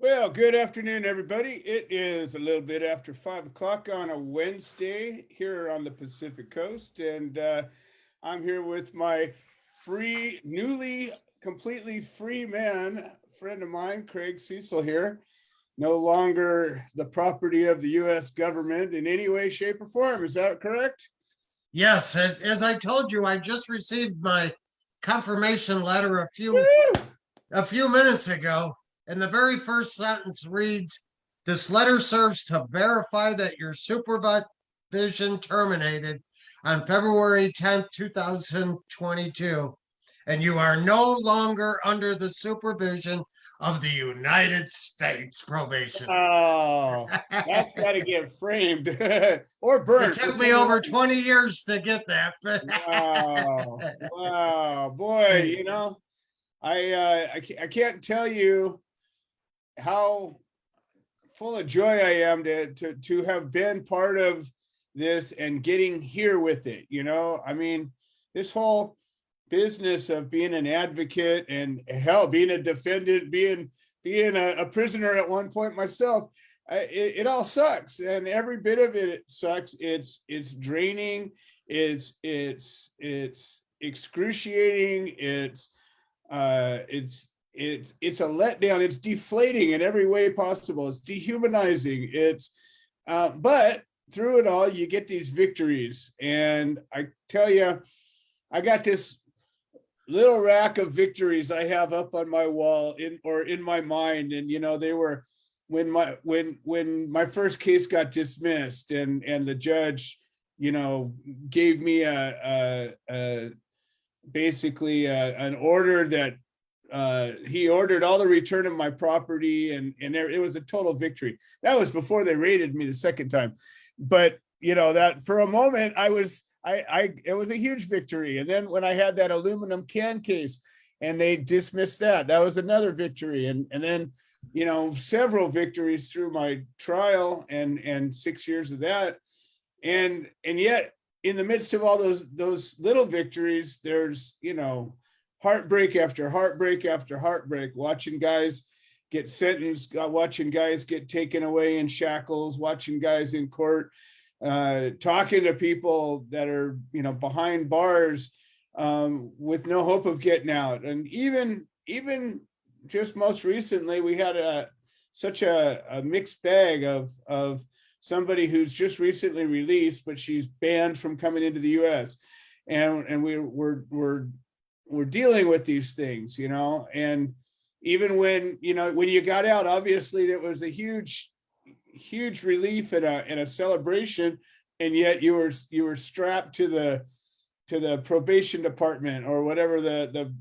Well, good afternoon, everybody. It is a little bit after 5 o'clock on a Wednesday here on the Pacific Coast, and I'm here with my completely free man, friend of mine, Craig Cecil here. No longer the property of the U.S. government in any way, shape, or form. Is that correct? Yes, as I told you, I just received my confirmation letter Woo! a few minutes ago, and the very first sentence reads, "This letter serves to verify that your supervision terminated on February 10th, 2022, and you are no longer under the supervision of the United States probation." Oh, that's got to get framed or It burnt, took me whichever over one. 20 years to get that. Wow. Wow. Boy, I can't tell you how full of joy I am to have been part of this and getting here with it. I mean, this whole business of being an advocate and hell, being a defendant, being a prisoner at one point myself, it all sucks, and every bit of it sucks. It's draining. It's excruciating. It's a letdown. It's deflating in every way possible. It's dehumanizing. But through it all, you get these victories, and I tell you, I got this little rack of victories I have up on my wall in my mind, and they were when my first case got dismissed, and the judge gave me basically an order that he ordered all the return of my property, and it was a total victory. That was before they raided me the second time, but that for a moment it was a huge victory. And then when I had that aluminum can case and they dismissed that was another victory. And then several victories through my trial and 6 years of that. And yet in the midst of all those little victories, there's heartbreak after heartbreak after heartbreak, watching guys get sentenced, watching guys get taken away in shackles, watching guys in court, talking to people that are behind bars with no hope of getting out. And even just most recently, we had such a mixed bag of somebody who's just recently released, but she's banned from coming into the U.S. And we're dealing with these things, and even when you got out, obviously it was a huge relief and a celebration, and yet you were strapped to the probation department, or whatever the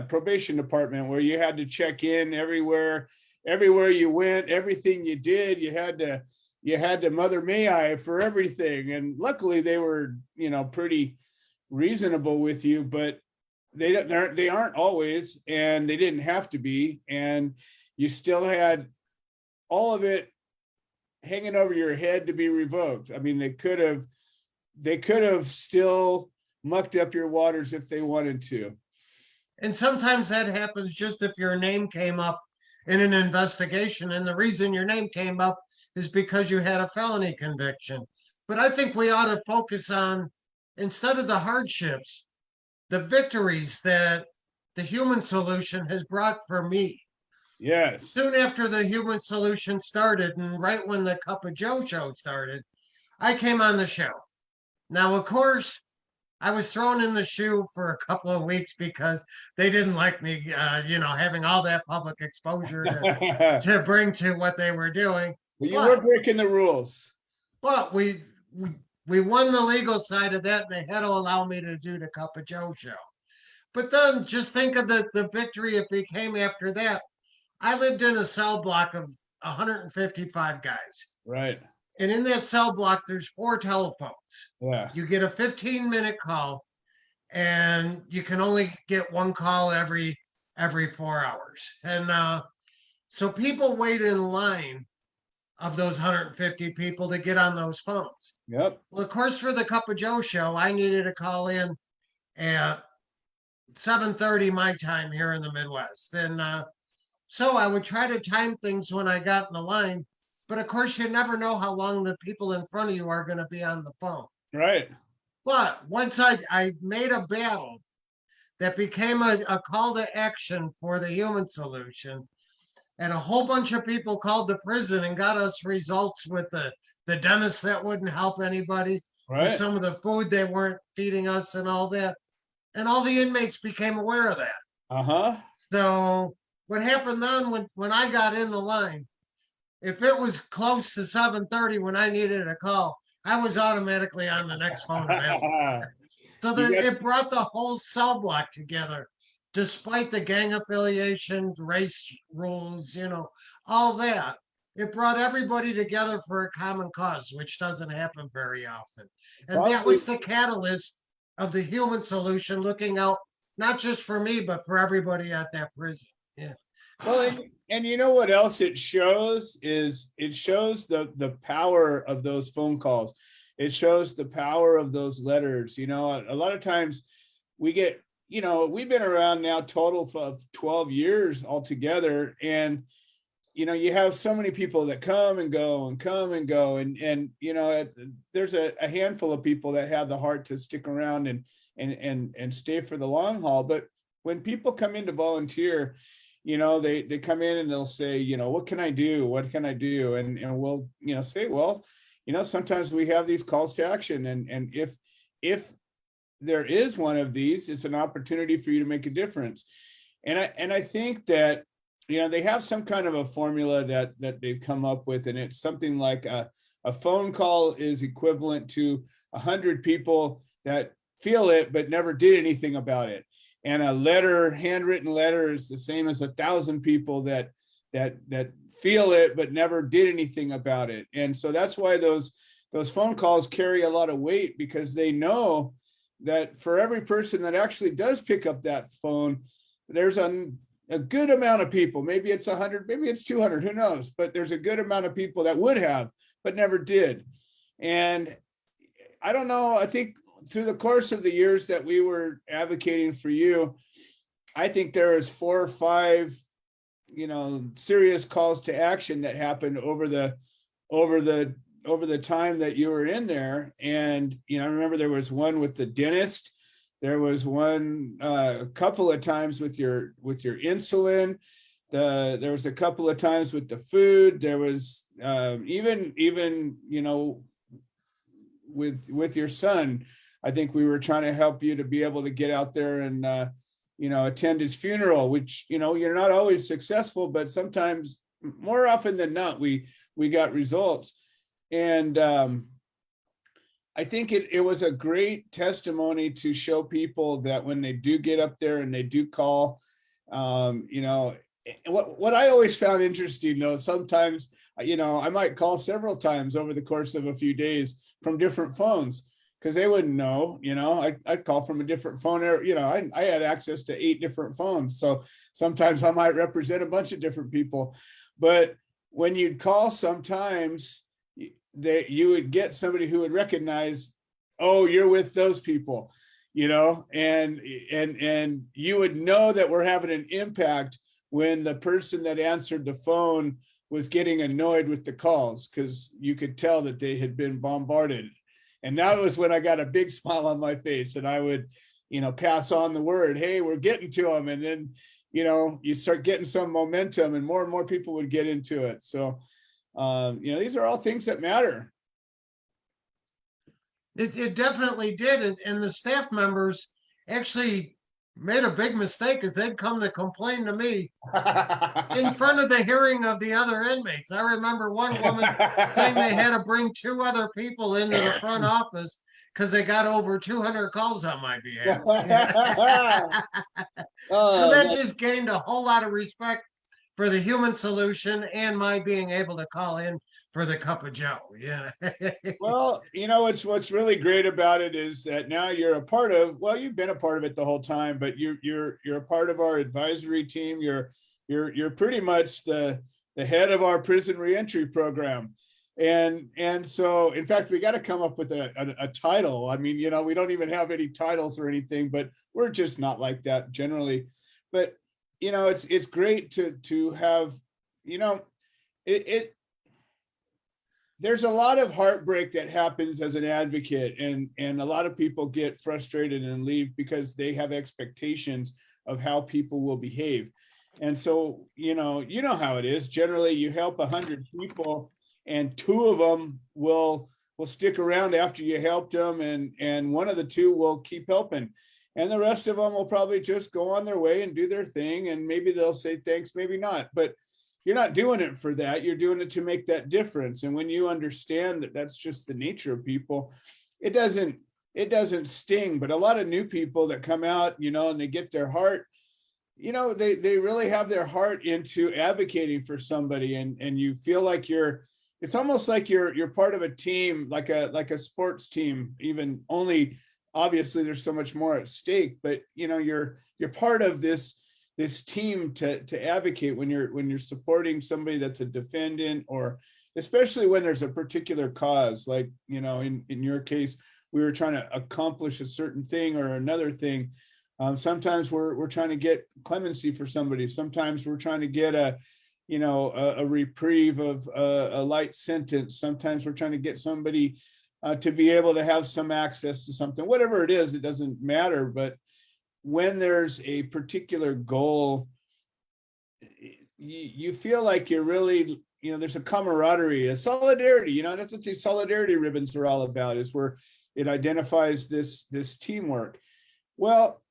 probation department, where you had to check in everywhere you went, everything you did, you had to mother may I for everything. And luckily they were pretty reasonable with you, but they aren't always, and they didn't have to be, and you still had all of it hanging over your head to be revoked. I mean, they could have still mucked up your waters if they wanted to. And sometimes that happens just if your name came up in an investigation. And the reason your name came up is because you had a felony conviction. But I think we ought to focus on, instead of the hardships, the victories that the human solution has brought for me. Yes. Soon after the human solution started, and right when the Cup of Joe show started, I came on the show. Now, of course, I was thrown in the shoe for a couple of weeks because they didn't like me, having all that public exposure to bring to what they were doing. Well, you were breaking the rules. But we won the legal side of that, and they had to allow me to do the Cup of Joe show. But then just think of the victory it became after that. I lived in a cell block of 155 guys. Right. And in that cell block, there's 4 telephones. Yeah. You get a 15-minute call, and you can only get one call every 4 hours. And so people wait in line of those 150 people to get on those phones. Yep. Well, of course, for the Cup of Joe show, I needed to call in at 7:30 my time here in the Midwest. And So I would try to time things when I got in the line. But of course, you never know how long the people in front of you are going to be on the phone. Right. But once I made a battle that became a call to action for the human solution, and a whole bunch of people called the prison and got us results with the dentist that wouldn't help anybody, with Right. some of the food they weren't feeding us and all that. And all the inmates became aware of that. Uh-huh. So what happened then when I got in the line, if it was close to 7:30 when I needed a call, I was automatically on the next phone available. So You that got, it brought the whole cell block together, despite the gang affiliation, race rules, all that. It brought everybody together for a common cause, which doesn't happen very often. And that probably. was the catalyst of the human solution, looking out not just for me, but for everybody at that prison. Yeah. Well, and you know what else it shows is it shows the power of those phone calls. It shows the power of those letters. You know, a lot of times we get, we've been around now total of 12 years altogether. And, you have so many people that come and go and come and go. And there's a handful of people that have the heart to stick around and stay for the long haul. But when people come in to volunteer, they come in and they'll say, what can I do? What can I do? And we'll, say, well, sometimes we have these calls to action. And if there is one of these, it's an opportunity for you to make a difference. And I think that, they have some kind of a formula that they've come up with, and it's something like a phone call is equivalent to 100 people that feel it, but never did anything about it. And a letter, handwritten letter, is the same as 1,000 people that feel it but never did anything about it. And so that's why those phone calls carry a lot of weight, because they know that for every person that actually does pick up that phone, there's a good amount of people, maybe it's 100, maybe it's 200, who knows, but there's a good amount of people that would have but never did. And I don't know, I think through the course of the years that we were advocating for you, I think there was 4 or 5, serious calls to action that happened over the time that you were in there. And, I remember there was one with the dentist. There was one a couple of times with your insulin. There was a couple of times with the food. There was even with your son. I think we were trying to help you to be able to get out there and, attend his funeral, which, you're not always successful, but sometimes, more often than not, we got results. And I think it was a great testimony to show people that when they do get up there and they do call, what I always found interesting, though, sometimes, I might call several times over the course of a few days from different phones, because they wouldn't know, I'd call from a different phone. I had access to 8 different phones. So sometimes I might represent a bunch of different people. But when you'd call, sometimes that you would get somebody who would recognize, oh, you're with those people, and you would know that we're having an impact when the person that answered the phone was getting annoyed with the calls, because you could tell that they had been bombarded. And that was when I got a big smile on my face, and I would, pass on the word, hey, we're getting to them. And then, you start getting some momentum, and more people would get into it. So, these are all things that matter. It definitely did. And the staff members actually made a big mistake, because they'd come to complain to me in front of the hearing of the other inmates. I remember one woman saying they had to bring 2 other people into the front office because they got over 200 calls on my behalf. So that just gained a whole lot of respect for the human solution and my being able to call in for the cup of Joe. Yeah. Well, what's really great about it is that now you're a part of, well, you've been a part of it the whole time, but you're a part of our advisory team. You're pretty much the head of our prison reentry program. And so, in fact, we got to come up with a title. I mean, we don't even have any titles or anything, but we're just not like that generally. But it's great to have, it there's a lot of heartbreak that happens as an advocate, and a lot of people get frustrated and leave because they have expectations of how people will behave. And so, how it is. Generally, you help 100 people and two of them will stick around after you helped them, and one of the two will keep helping. And the rest of them will probably just go on their way and do their thing, and maybe they'll say thanks, maybe not. But you're not doing it for that. You're doing it to make that difference. And when you understand that that's just the nature of people, it doesn't sting. But a lot of new people that come out, and they get their heart, they really have their heart into advocating for somebody, and you feel like it's almost like you're part of a team, like a sports team, even, only obviously there's so much more at stake, but you're part of this team to advocate when you're supporting somebody that's a defendant, or especially when there's a particular cause, like, in your case, we were trying to accomplish a certain thing or another thing. Sometimes we're trying to get clemency for somebody. Sometimes we're trying to get a reprieve of a light sentence. Sometimes we're trying to get somebody to be able to have some access to something, whatever it is, it doesn't matter. But when there's a particular goal, you feel like you're really, there's a camaraderie, a solidarity, that's what these solidarity ribbons are all about, is where it identifies this teamwork. Well,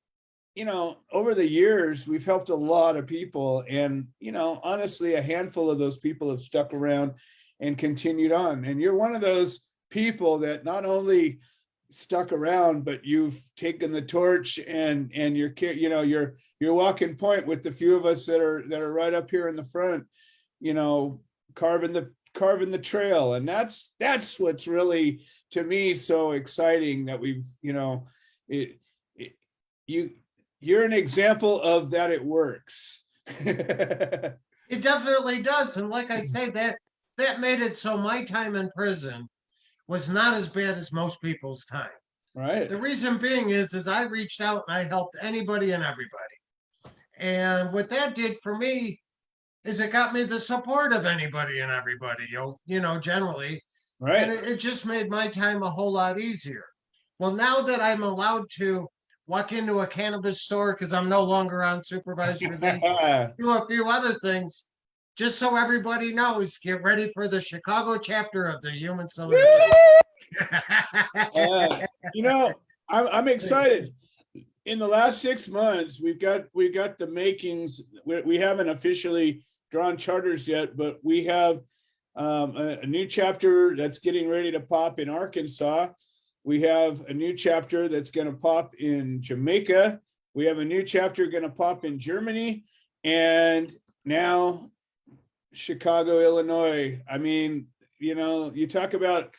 over the years, we've helped a lot of people, and, honestly, a handful of those people have stuck around and continued on. And you're one of those people that not only stuck around, but you've taken the torch, and you're walking point with the few of us that are right up here in the front, carving the trail. And that's what's really, to me, so exciting, that we've, you're an example of that. It works. It definitely does. And like I say, that made it so my time in prison was not as bad as most people's time. Right. The reason being is I reached out and I helped anybody and everybody. And what that did for me is it got me the support of anybody and everybody, generally. Right. And it just made my time a whole lot easier. Well, now that I'm allowed to walk into a cannabis store because I'm no longer on supervised release, do a few other things, just so everybody knows, get ready for the Chicago chapter of the Human Solidarity. I'm excited. In the last 6 months, we've got the makings. We haven't officially drawn charters yet, but we have a new chapter that's getting ready to pop in Arkansas. We have a new chapter that's going to pop in Jamaica. We have a new chapter going to pop in Germany, and now Chicago, Illinois. I mean, you talk about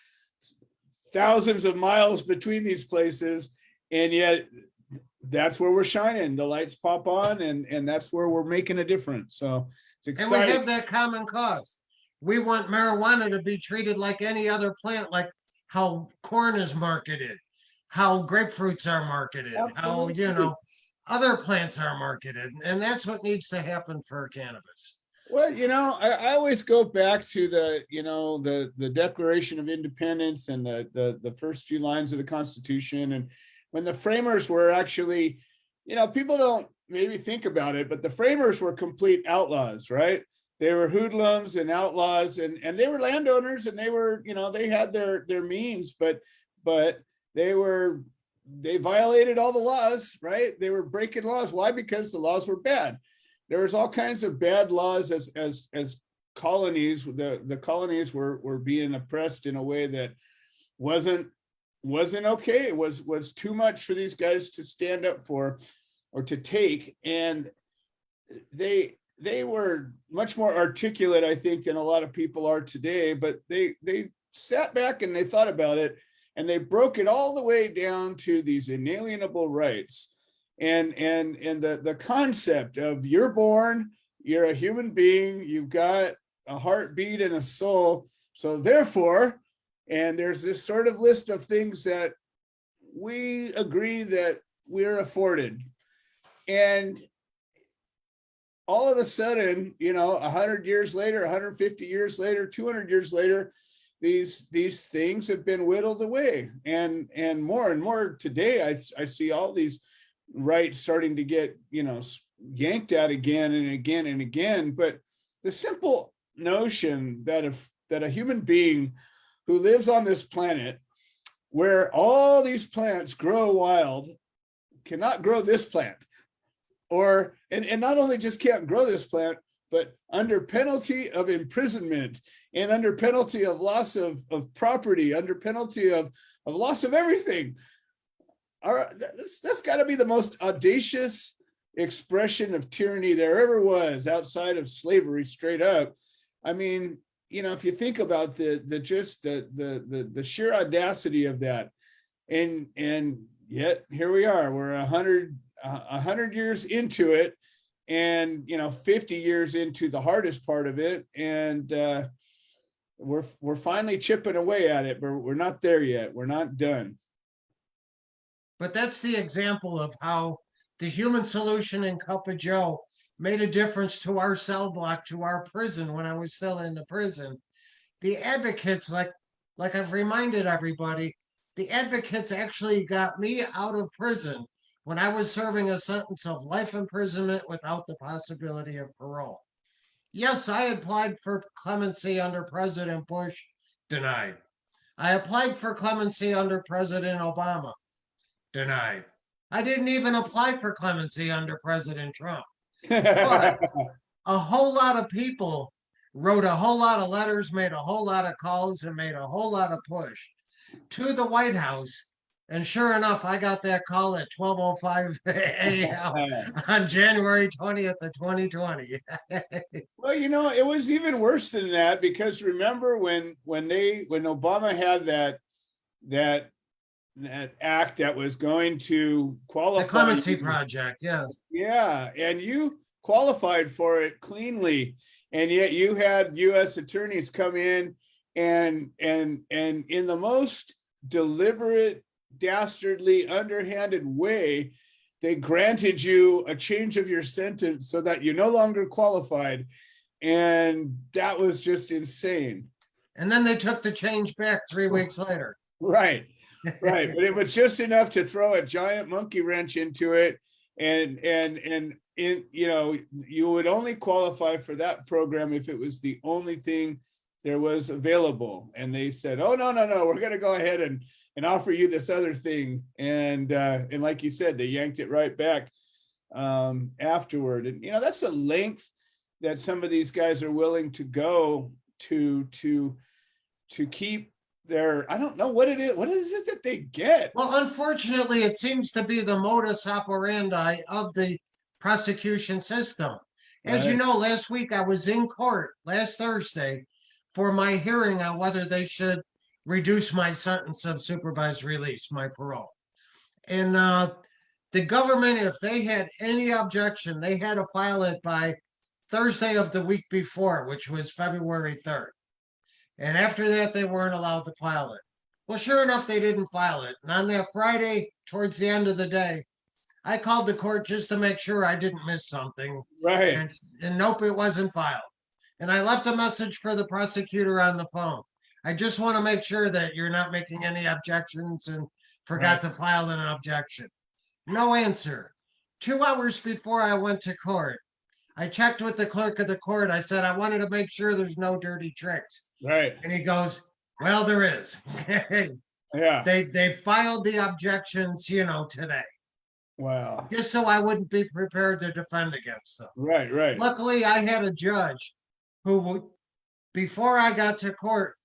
thousands of miles between these places, and yet that's where we're shining. The lights pop on, and that's where we're making a difference. So it's exciting. And we have that common cause. We want marijuana to be treated like any other plant, like how corn is marketed, how grapefruits are marketed, Absolutely. how, other plants are marketed. And that's what needs to happen for cannabis. Well, I always go back to the Declaration of Independence and the first few lines of the Constitution. And when the framers were actually, people don't maybe think about it, but the framers were complete outlaws, right? They were hoodlums and outlaws, and they were landowners, and they were, they had their means, but they violated all the laws, right? They were breaking laws. Why? Because the laws were bad. There was all kinds of bad laws as colonies. The colonies were being oppressed in a way that wasn't okay. It was too much for these guys to stand up for or to take. And they were much more articulate, I think, than a lot of people are today, but they sat back and they thought about it, and they broke it all the way down to these inalienable rights. And the concept of you're born, you're a human being, you've got a heartbeat and a soul. So therefore, and there's this sort of list of things that we agree that we're afforded. And all of a sudden, 100 years later, 150 years later, 200 years later, these things have been whittled away, and more today. I see all these rights starting to get yanked at again and again and again. But the simple notion that a human being who lives on this planet where all these plants grow wild cannot grow this plant, and not only just can't grow this plant, but under penalty of imprisonment and under penalty of loss of property, under penalty of loss of everything. That's got to be the most audacious expression of tyranny there ever was, outside of slavery, straight up. I mean, if you think about the sheer audacity of that, and yet here we are, we're 100 years into it, and 50 years into the hardest part of it, and we're finally chipping away at it, but we're not there yet. We're not done. But that's the example of how the human solution in Cup of Joe made a difference to our cell block, to our prison when I was still in the prison. The advocates, like I've reminded everybody, the advocates actually got me out of prison when I was serving a sentence of life imprisonment without the possibility of parole. Yes, I applied for clemency under President Bush, denied. I applied for clemency under President Obama, denied. I didn't even apply for clemency under President Trump. But a whole lot of people wrote a whole lot of letters, made a whole lot of calls, and made a whole lot of push to the White House. And sure enough, I got that call at 12:05 a.m. on January 20th of 2020. Well, it was even worse than that, because remember when Obama had that act that was going to qualify The Clemency Project, yes. Yeah, and you qualified for it cleanly, and yet you had U.S. attorneys come in and in the most deliberate, dastardly, underhanded way, they granted you a change of your sentence so that you no longer qualified. And that was just insane. And then they took the change back 3 weeks later. Right. But it was just enough to throw a giant monkey wrench into it. And you would only qualify for that program if it was the only thing there was available. And they said, oh, no, we're going to go ahead and offer you this other thing. And like you said, they yanked it right back afterward. And, that's the length that some of these guys are willing to go to keep their, I don't know what it is. What is it that they get? Well, unfortunately, it seems to be the modus operandi of the prosecution system. As you know, last week I was in court last Thursday for my hearing on whether they should reduce my sentence of supervised release, my parole. And the government, if they had any objection, they had to file it by Thursday of the week before, which was February 3rd. And after that, they weren't allowed to file it. Well, sure enough, they didn't file it. And on that Friday, towards the end of the day, I called the court just to make sure I didn't miss something. Right. And nope, it wasn't filed. And I left a message for the prosecutor on the phone. I just want to make sure that you're not making any objections and forgot to file an objection. No answer. 2 hours before I went to court, I checked with the clerk of the court. I said, I wanted to make sure there's no dirty tricks. Right. And he goes, well, there is. Yeah. They filed the objections, today. Wow. Just so I wouldn't be prepared to defend against them. Right. Luckily, I had a judge who, before I got to court,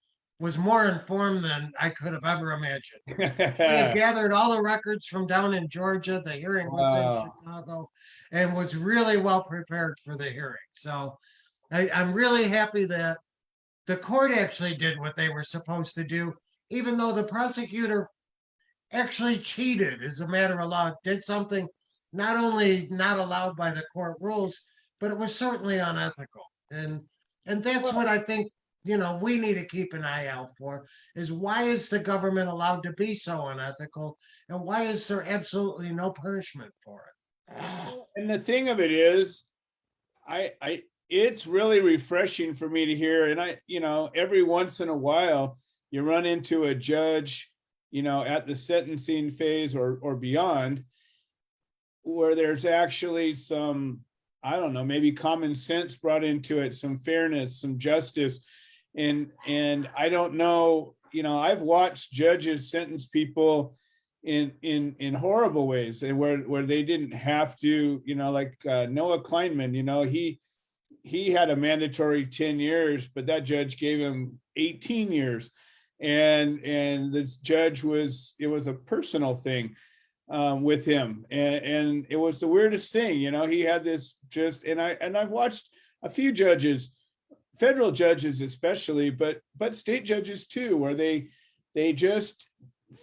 was more informed than I could have ever imagined. He had gathered all the records from down in Georgia. The hearing was in Chicago and was really well prepared for the hearing. So I'm really happy that the court actually did what they were supposed to do, even though the prosecutor actually cheated as a matter of law, did something not only not allowed by the court rules, but it was certainly unethical. And that's what I think, we need to keep an eye out for, is why is the government allowed to be so unethical? And why is there absolutely no punishment for it? And the thing of it is, it's really refreshing for me to hear. And every once in a while, you run into a judge, at the sentencing phase or beyond, where there's actually some, I don't know, maybe common sense brought into it, some fairness, some justice. And I don't know, I've watched judges sentence people in horrible ways, and where they didn't have to, like Noah Kleinman, he had a mandatory 10 years, but that judge gave him 18 years. And this judge it was a personal thing with him. And it was the weirdest thing, he had this and I've watched a few judges, federal judges especially, but state judges too, where they just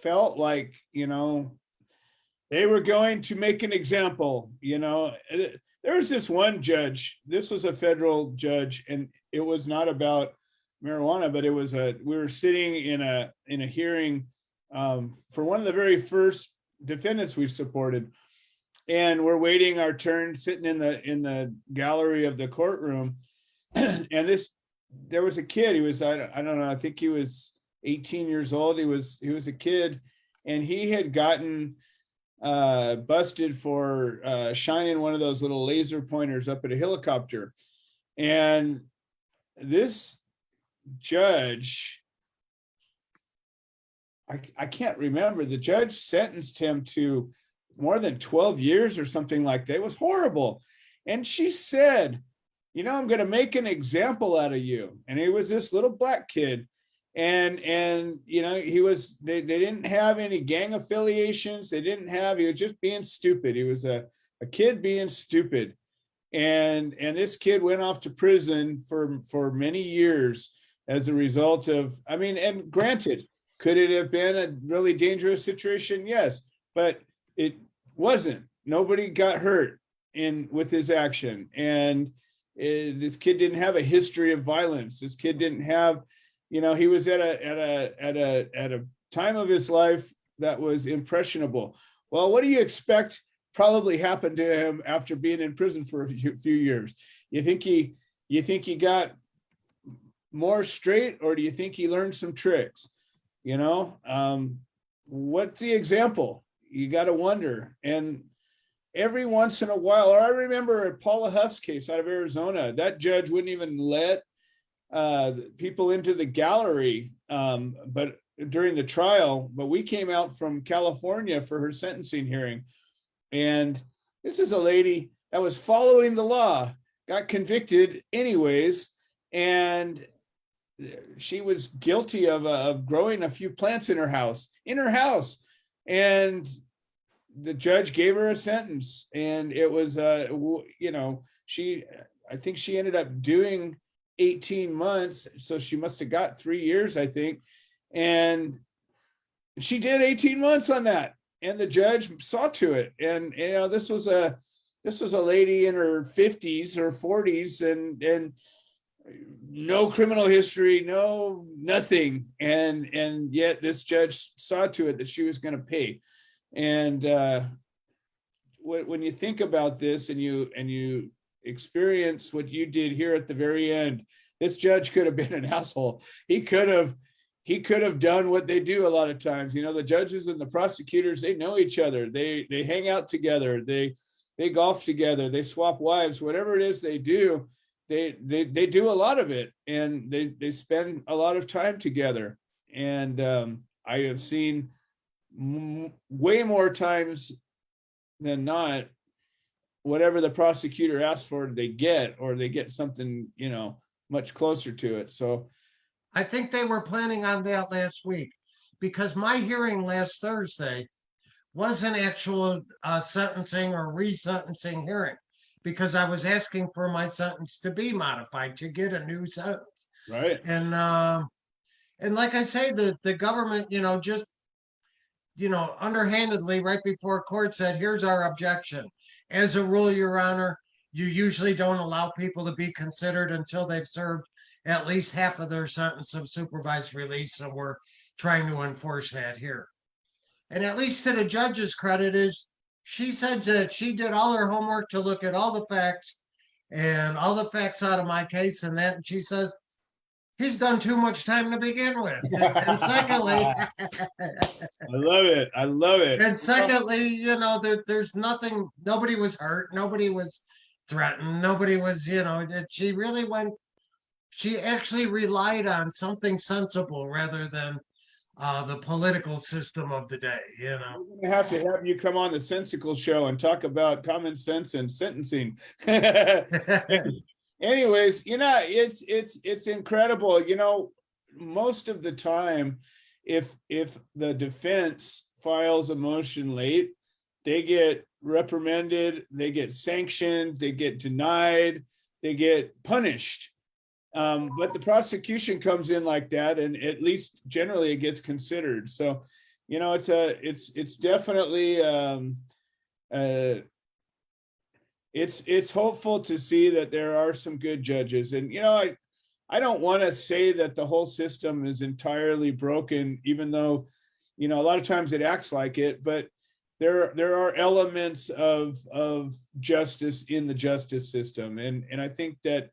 felt like, they were going to make an example. There was this one judge, this was a federal judge, and it was not about marijuana, but we were sitting in a hearing for one of the very first defendants we supported, and we're waiting our turn, sitting in the gallery of the courtroom. And there was a kid. He was, I don't know, I think he was 18 years old. He was a kid, and he had gotten busted for shining one of those little laser pointers up at a helicopter. And this judge, I can't remember, the judge sentenced him to more than 12 years or something like that. It was horrible. And she said, I'm going to make an example out of you. And he was this little black kid. And they didn't have any gang affiliations. He was just being stupid. He was a kid being stupid. And this kid went off to prison for many years as a result of, and granted, could it have been a really dangerous situation? Yes, but it wasn't. Nobody got hurt with his action. And this kid didn't have a history of violence. This kid didn't have, he was at a time of his life that was impressionable. Well, what do you expect probably happened to him after being in prison for a few years? You think he got more straight, or do you think he learned some tricks? What's the example? You got to wonder. And every once in a while, or I remember Paula Huff's case out of Arizona, that judge wouldn't even let people into the gallery, but during the trial. But we came out from California for her sentencing hearing, and this is a lady that was following the law, got convicted anyways, and she was guilty of growing a few plants in her house, and the judge gave her a sentence. And it was I think she ended up doing 18 months, so she must have got 3 years, I think. And she did 18 months on that, and the judge saw to it. And this was a lady in her 50s or 40s, and no criminal history, nothing, and yet this judge saw to it that she was going to pay. And when you think about this, and you experience what you did here at the very end, this judge could have been an asshole. He could have done what they do a lot of times. The judges and the prosecutors, they know each other. They hang out together. They golf together. They swap wives. Whatever it is they do, they do a lot of it, and they spend a lot of time together. And I have seen way more times than not, whatever the prosecutor asks for, they get, or they get something, much closer to it. So I think they were planning on that last week, because my hearing last Thursday was an actual sentencing or resentencing hearing, because I was asking for my sentence to be modified to get a new sentence. right. And like I say, the government, just underhandedly right before court said, here's our objection. As a rule, Your Honor, you usually don't allow people to be considered until they've served at least half of their sentence of supervised release. So we're trying to enforce that here. And at least to the judge's credit, is she said that she did all her homework to look at all the facts and all the facts out of my case and that. And she says, he's done too much time to begin with. And secondly, I love it. I love it. and secondly, there's nothing, nobody was hurt, nobody was threatened, nobody was, that she really went, she actually relied on something sensible rather than the political system of the day. We're gonna have you come on the Sensical Show and talk about common sense and sentencing. Anyways, it's incredible. Most of the time, if the defense files a motion late, they get reprimanded, they get sanctioned, they get denied, they get punished. But the prosecution comes in like that, and at least generally it gets considered. So, it's definitely it's hopeful to see that there are some good judges. And I don't want to say that the whole system is entirely broken, even though a lot of times it acts like it, but there are elements of justice in the justice system. And I think that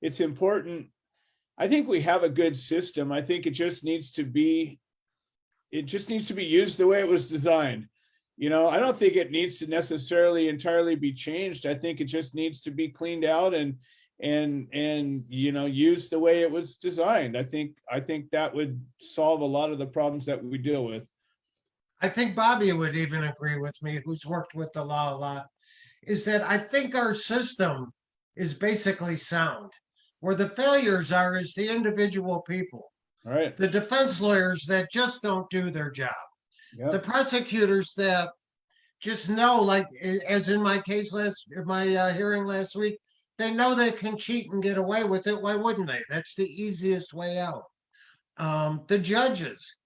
it's important. I think we have a good system. I think it just needs to be used the way it was designed. I don't think it needs to necessarily entirely be changed. I think it just needs to be cleaned out and used the way it was designed. I think that would solve a lot of the problems that we deal with. I think Bobby would even agree with me, who's worked with the law a lot, is that I think our system is basically sound. Where the failures are is the individual people. All right. The defense lawyers that just don't do their job. Yep. The prosecutors that just know, like as in my case hearing last week, they know they can cheat and get away with it. Why wouldn't they? That's the easiest way out. The judges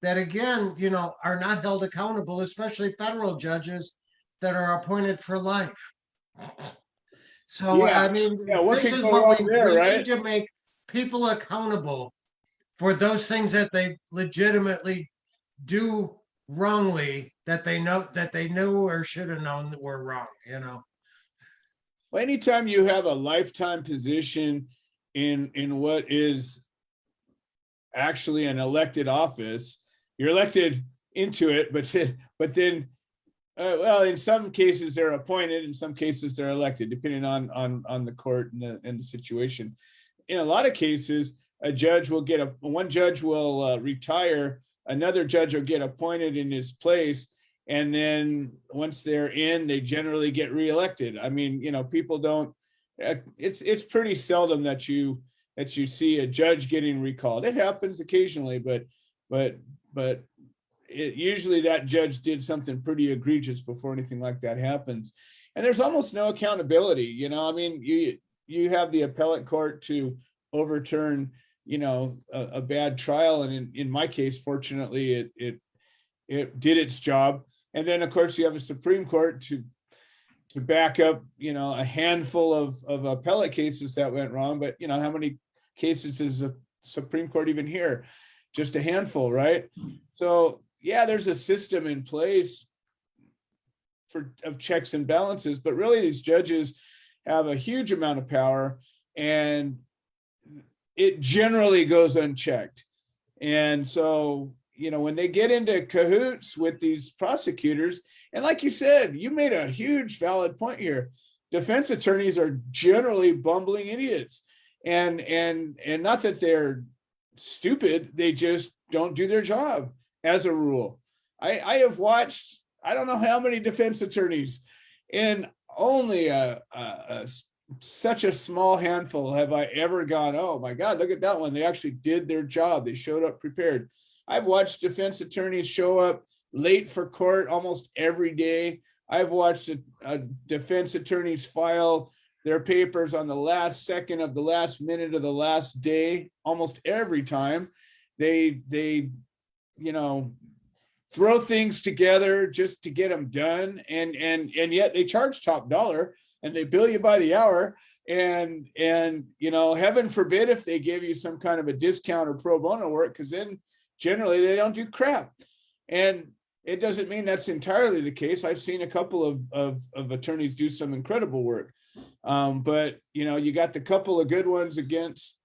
that, again, are not held accountable, especially federal judges that are appointed for life. So, Yeah. What this could is go what wrong we there, right? need to make people accountable for those things that they legitimately do wrongly, that they knew or should have known that were wrong. Well, anytime you have a lifetime position in what is actually an elected office, you're elected into it, but then well, in some cases they're appointed, in some cases they're elected, depending on the court and the situation. In a lot of cases, one judge will retire, another judge will get appointed in his place, and then once they're in, they generally get reelected. People don't. It's pretty seldom that you see a judge getting recalled. It happens occasionally, but usually that judge did something pretty egregious before anything like that happens. And there's almost no accountability. You have the appellate court to overturn, a bad trial. And in my case, fortunately, it did its job. And then of course you have a Supreme Court to back up, a handful of appellate cases that went wrong. But how many cases does the Supreme Court even hear? Just a handful, right? So yeah, there's a system in place of checks and balances, but really these judges have a huge amount of power, and it generally goes unchecked. And so, when they get into cahoots with these prosecutors, and like you said, you made a huge valid point here. Defense attorneys are generally bumbling idiots, and not that they're stupid, they just don't do their job as a rule. I have watched, I don't know how many defense attorneys, and only such a small handful have I ever gone, oh my God, look at that one. They actually did their job. They showed up prepared. I've watched defense attorneys show up late for court almost every day. I've watched defense attorneys file their papers on the last second of the last minute of the last day almost every time. They throw things together just to get them done, and yet they charge top dollar and they bill you by the hour, and heaven forbid if they give you some kind of a discount or pro bono work, because then generally they don't do crap. And it doesn't mean that's entirely the case. I've seen a couple of attorneys do some incredible work. But you got the couple of good ones against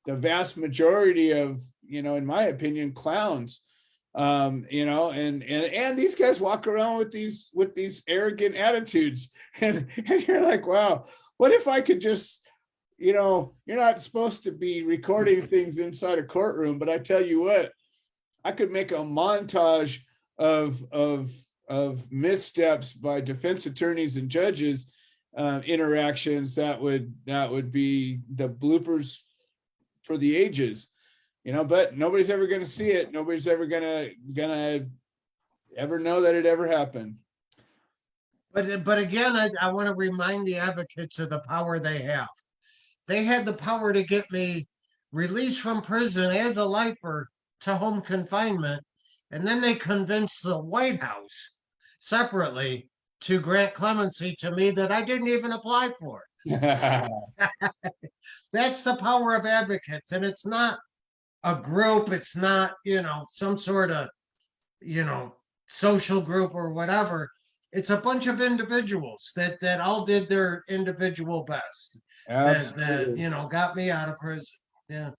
the vast majority of, in my opinion, clowns. And these guys walk around with these arrogant attitudes, and you're like, wow, what if I could just, you're not supposed to be recording things inside a courtroom, but I tell you what, I could make a montage of missteps by defense attorneys and judges, interactions that would be the bloopers for the ages, but nobody's ever going to see it. Nobody's ever gonna ever know that it ever happened. But again, I want to remind the advocates of the power they have. They had the power to get me released from prison as a lifer to home confinement. And then they convinced the White House separately to grant clemency to me that I didn't even apply for. That's the power of advocates. And it's not a group. It's not, some sort of, social group or whatever. It's a bunch of individuals that all did their individual best. That got me out of prison. Yeah.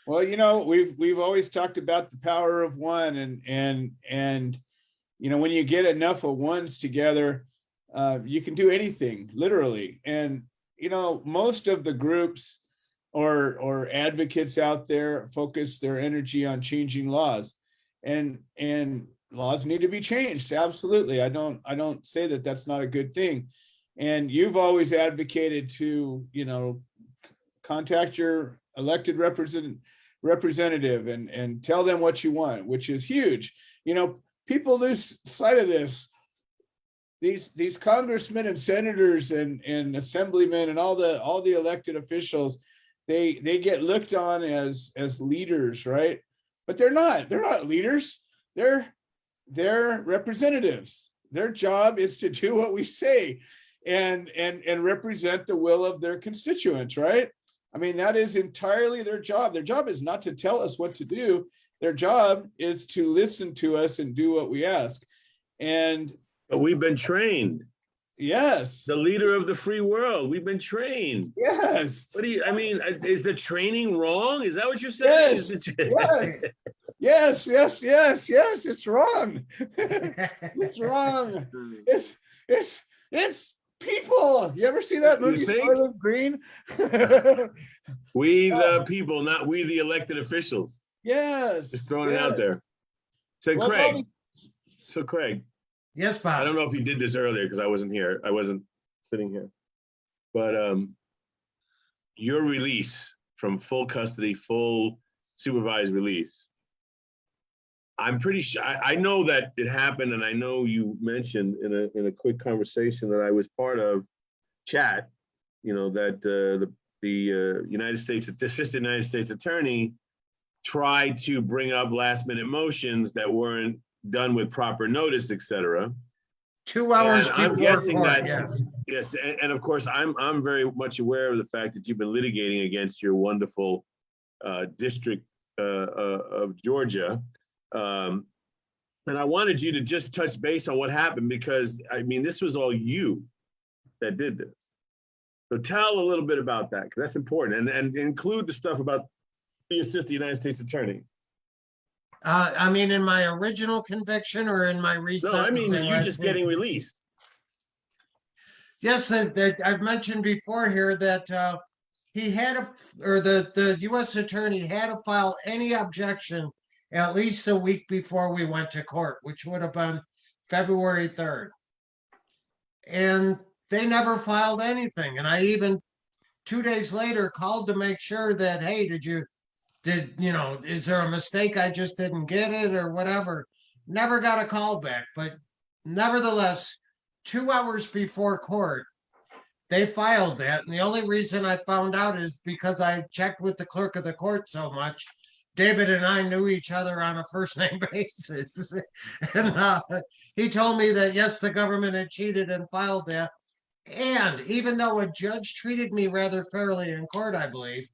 Well, we've always talked about the power of one, and when you get enough of ones together, you can do anything, literally. And most of the groups or advocates out there focus their energy on changing laws, and laws need to be changed. Absolutely, I don't say that that's not a good thing. And you've always advocated to contact your elected representative and tell them what you want, which is huge. People lose sight of this. These congressmen and senators and assemblymen and all the elected officials, they get looked on as leaders, right? But they're not leaders. They're representatives. Their job is to do what we say and represent the will of their constituents, right? I mean, that is entirely their job. Their job is not to tell us what to do. Their job is to listen to us and do what we ask. But we've been trained. Yes. The leader of the free world. We've been trained. Yes. What do you, is the training wrong? Is that what you're saying? Yes. Yes. It's wrong. It's wrong. It's people. You ever see that movie, Soylent Green? We the people, not we the elected officials. Yes. Just throwing it out there. So Craig. Yes, Bob. I don't know if you did this earlier because I wasn't here. I wasn't sitting here. But your release from full custody, full supervised release, I'm pretty sure, I know that it happened, and I know you mentioned in a quick conversation that I was part of, chat, that the United States, assistant United States attorney tried to bring up last minute motions that weren't done with proper notice, etc. 2 hours before I'm guessing court, that, yes. And of course, I'm very much aware of the fact that you've been litigating against your wonderful district of Georgia. And I wanted you to just touch base on what happened, because this was all you that did this. So tell a little bit about that, because that's important, and include the stuff about the assistant United States attorney. In my original conviction or in my recent? No, you just getting released. Yes, that I've mentioned before here that the U.S. attorney had to file any objection at least a week before we went to court, which would have been February 3rd. And they never filed anything. And I even 2 days later called to make sure that, hey, is there a mistake? I just didn't get it or whatever. Never got a call back. But nevertheless, 2 hours before court, they filed that. And the only reason I found out is because I checked with the clerk of the court so much. David and I knew each other on a first name basis. And he told me that, yes, the government had cheated and filed that. And even though a judge treated me rather fairly in court, I believe,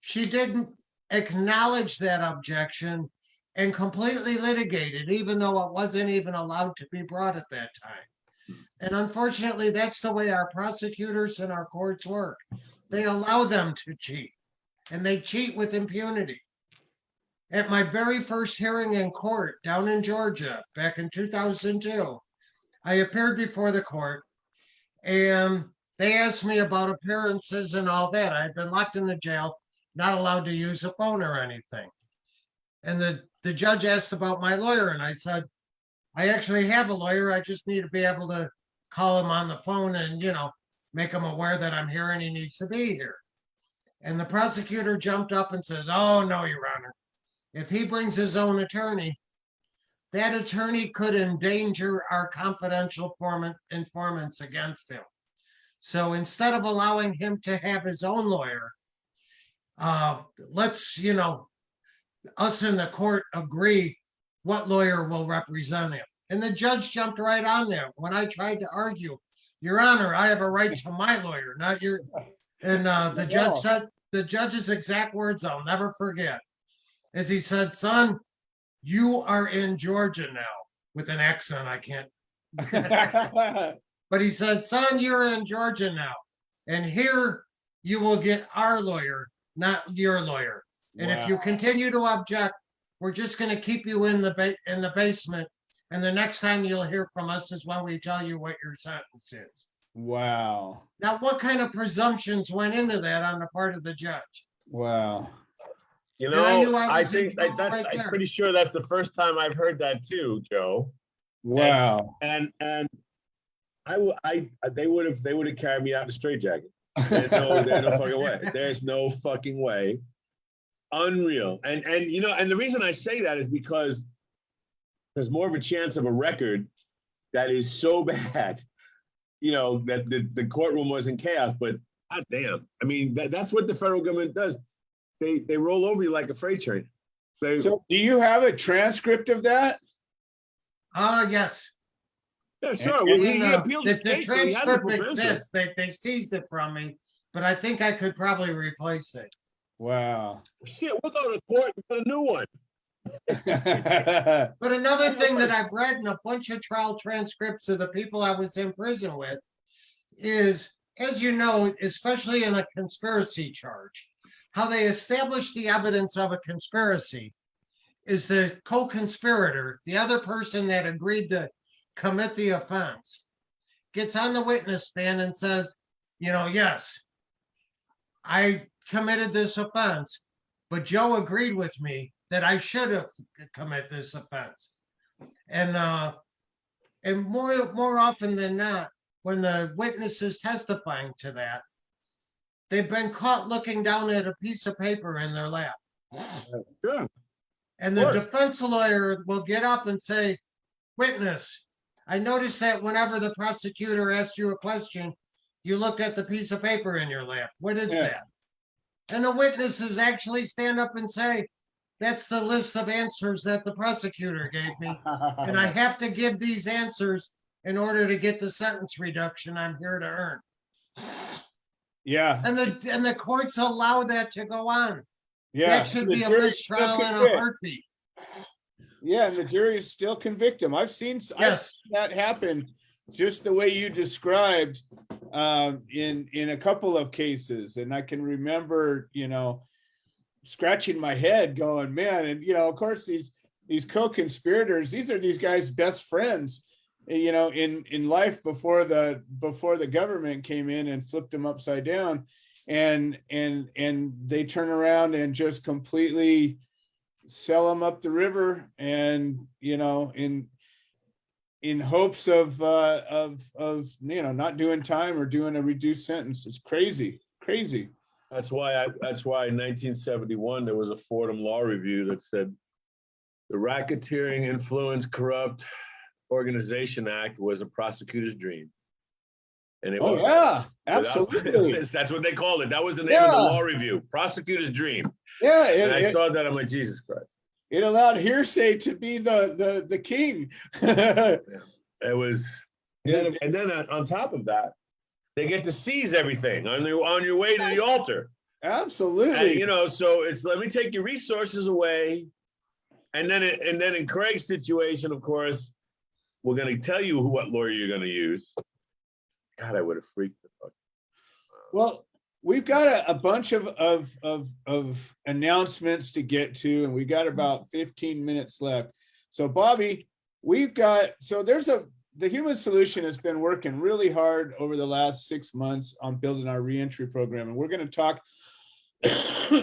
she didn't acknowledge that objection and completely litigated, even though it wasn't even allowed to be brought at that time. And unfortunately, that's the way our prosecutors and our courts work. They allow them to cheat, and they cheat with impunity. At my very first hearing in court down in Georgia back in 2002, I appeared before the court and they asked me about appearances and all that. I had been locked in the jail, not allowed to use a phone or anything. And the judge asked about my lawyer, and I said, I actually have a lawyer. I just need to be able to call him on the phone and, make him aware that I'm here and he needs to be here. And the prosecutor jumped up and says, oh, no, Your Honor. If he brings his own attorney, that attorney could endanger our confidential informants against him. So instead of allowing him to have his own lawyer, let's, us in the court agree what lawyer will represent him. And the judge jumped right on there. When I tried to argue, Your Honor, I have a right to my lawyer, not your. And the judge said, the judge's exact words I'll never forget, is he said, son, you are in Georgia now, with an accent I can't. But he said, son, you're in Georgia now. And here you will get our lawyer, not your lawyer. And if you continue to object, we're just going to keep you in the basement. And the next time you'll hear from us is when we tell you what your sentence is. Wow. Now, what kind of presumptions went into that on the part of the judge? Wow. You And I knew know, I I was in think trouble that's, right I'm there. pretty sure that's the first time I've heard that too, Joe. Wow. And they would have carried me out in a straitjacket. There's no fucking way. There's no fucking way. Unreal. And the reason I say that is because there's more of a chance of a record that is so bad, that the courtroom was in chaos. But god damn, I mean, that's what the federal government does. They roll over you like a freight train. So do you have a transcript of that? Yes. Yeah, sure. And- Well, And, he appealed the the state, so he has the full transcript transcript. exists. They seized it from me, but I think I could probably replace it. Wow. Shit, we'll go to court and get a new one. But another thing that I've read in a bunch of trial transcripts of the people I was in prison with is, as you know, especially in a conspiracy charge, how they establish the evidence of a conspiracy is the co-conspirator, the other person that agreed to commit the offense, gets on the witness stand and says, yes, I committed this offense, but Joe agreed with me that I should have committed this offense. And more often than not, when the witness is testifying to that, they've been caught looking down at a piece of paper in their lap. Sure. And the Sure. defense lawyer will get up and say, witness, I noticed that whenever the prosecutor asked you a question, you looked at the piece of paper in your lap. What is Yeah. that? And the witnesses actually stand up and say, that's the list of answers that the prosecutor gave me. And I have to give these answers in order to get the sentence reduction I'm here to earn. Yeah. And the courts allow that to go on. Yeah. That should The be a jury still mistrial and a convict. heartbeat. Yeah, and the jury still convict him. I've seen that happen just the way you described in a couple of cases. And I can remember, scratching my head going, man, and of course these co-conspirators, these are these guys' best friends, in life before the government came in and flipped them upside down. And they turn around and just completely sell them up the river, and in hopes of not doing time or doing a reduced sentence. It's crazy. That's why in 1971 there was a Fordham Law Review that said the Racketeering Influence Corrupt Organization Act was a prosecutor's dream. And it was. Yeah, absolutely. That's what they called it. That was the name of the Yeah. law review, prosecutor's dream. Yeah, And I it saw that, I'm like, Jesus Christ. allowed hearsay to be the king. It was, and then on top of that, they get to seize everything on your way to the altar. Absolutely. And, so it's, let me take your resources away And then in Craig's situation, of course, we're going to tell you what lawyer you're going to use. God, I would have freaked the fuck. Well, we've got a bunch of announcements to get to, and we got about 15 minutes left. So Bobby, the Human Solution has been working really hard over the last 6 months on building our reentry program. And we're going to talk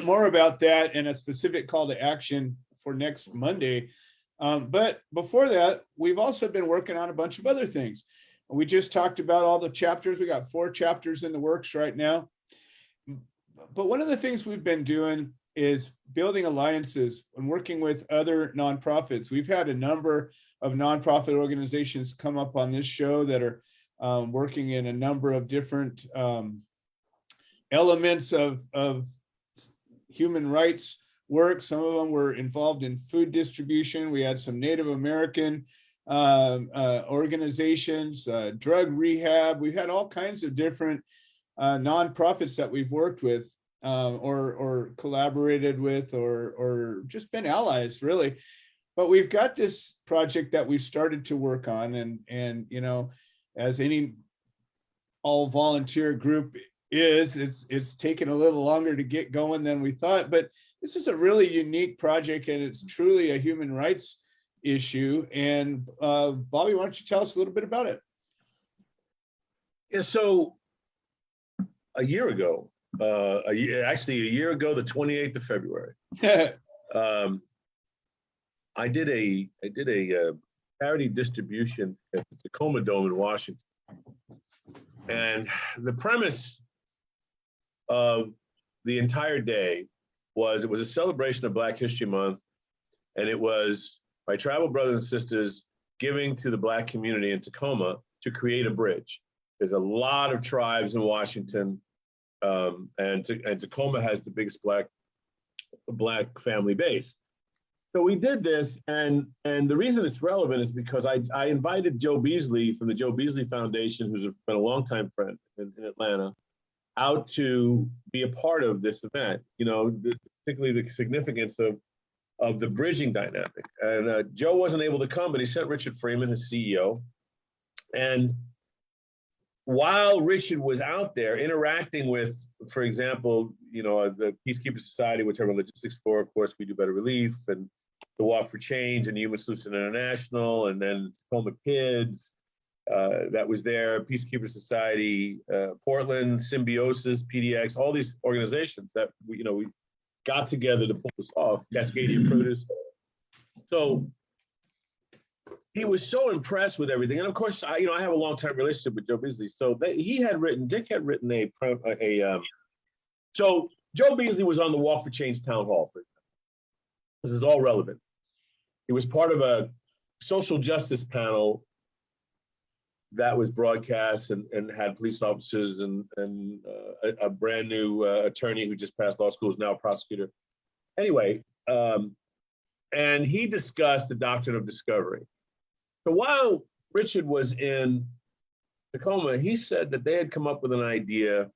more about that and a specific call to action for next Monday. But before that, we've also been working on a bunch of other things. We just talked about all the chapters. We got 4 chapters in the works right now. But one of the things we've been doing is building alliances and working with other nonprofits. We've had a number of nonprofit organizations come up on this show that are working in a number of different elements of human rights work. Some of them were involved in food distribution. We had some Native American organizations, drug rehab. We've had all kinds of different nonprofits that we've worked with or collaborated with or just been allies, really. But we've got this project that we've started to work on, and you know, as any all volunteer group is, it's taken a little longer to get going than we thought. But this is a really unique project, and it's truly a human rights issue. And Bobby, why don't you tell us a little bit about it? Yeah, so a year ago, actually a year ago, the 28th of February, I did a charity distribution at the Tacoma Dome in Washington. And the premise of the entire day was, it was a celebration of Black History Month, and it was my tribal brothers and sisters giving to the Black community in Tacoma to create a bridge. There's a lot of tribes in Washington, and Tacoma has the biggest Black family base. So we did this, and the reason it's relevant is because I invited Joe Beasley from the Joe Beasley Foundation, who's been a longtime friend in Atlanta, out to be a part of this event. You know, particularly the significance of the bridging dynamic. And Joe wasn't able to come, but he sent Richard Freeman, his CEO. And while Richard was out there interacting with, for example, you know, the Peacekeeper Society, which I run logistics for, of course, We Do Better Relief, and the Walk for Change, and Human Solution International, and then Tacoma Kids, that was there, Peacekeeper Society, Portland, Symbiosis, PDX, all these organizations that we got together to pull this off, Cascadia Produce. So he was so impressed with everything. And of course, I have a long-time relationship with Joe Beasley. So Dick had written so Joe Beasley was on the Walk for Change town hall. This is all relevant. He was part of a social justice panel that was broadcast and had police officers and a brand new attorney who just passed law school, is now a prosecutor. Anyway, and he discussed the doctrine of discovery. So while Richard was in Tacoma, he said that they had come up with an idea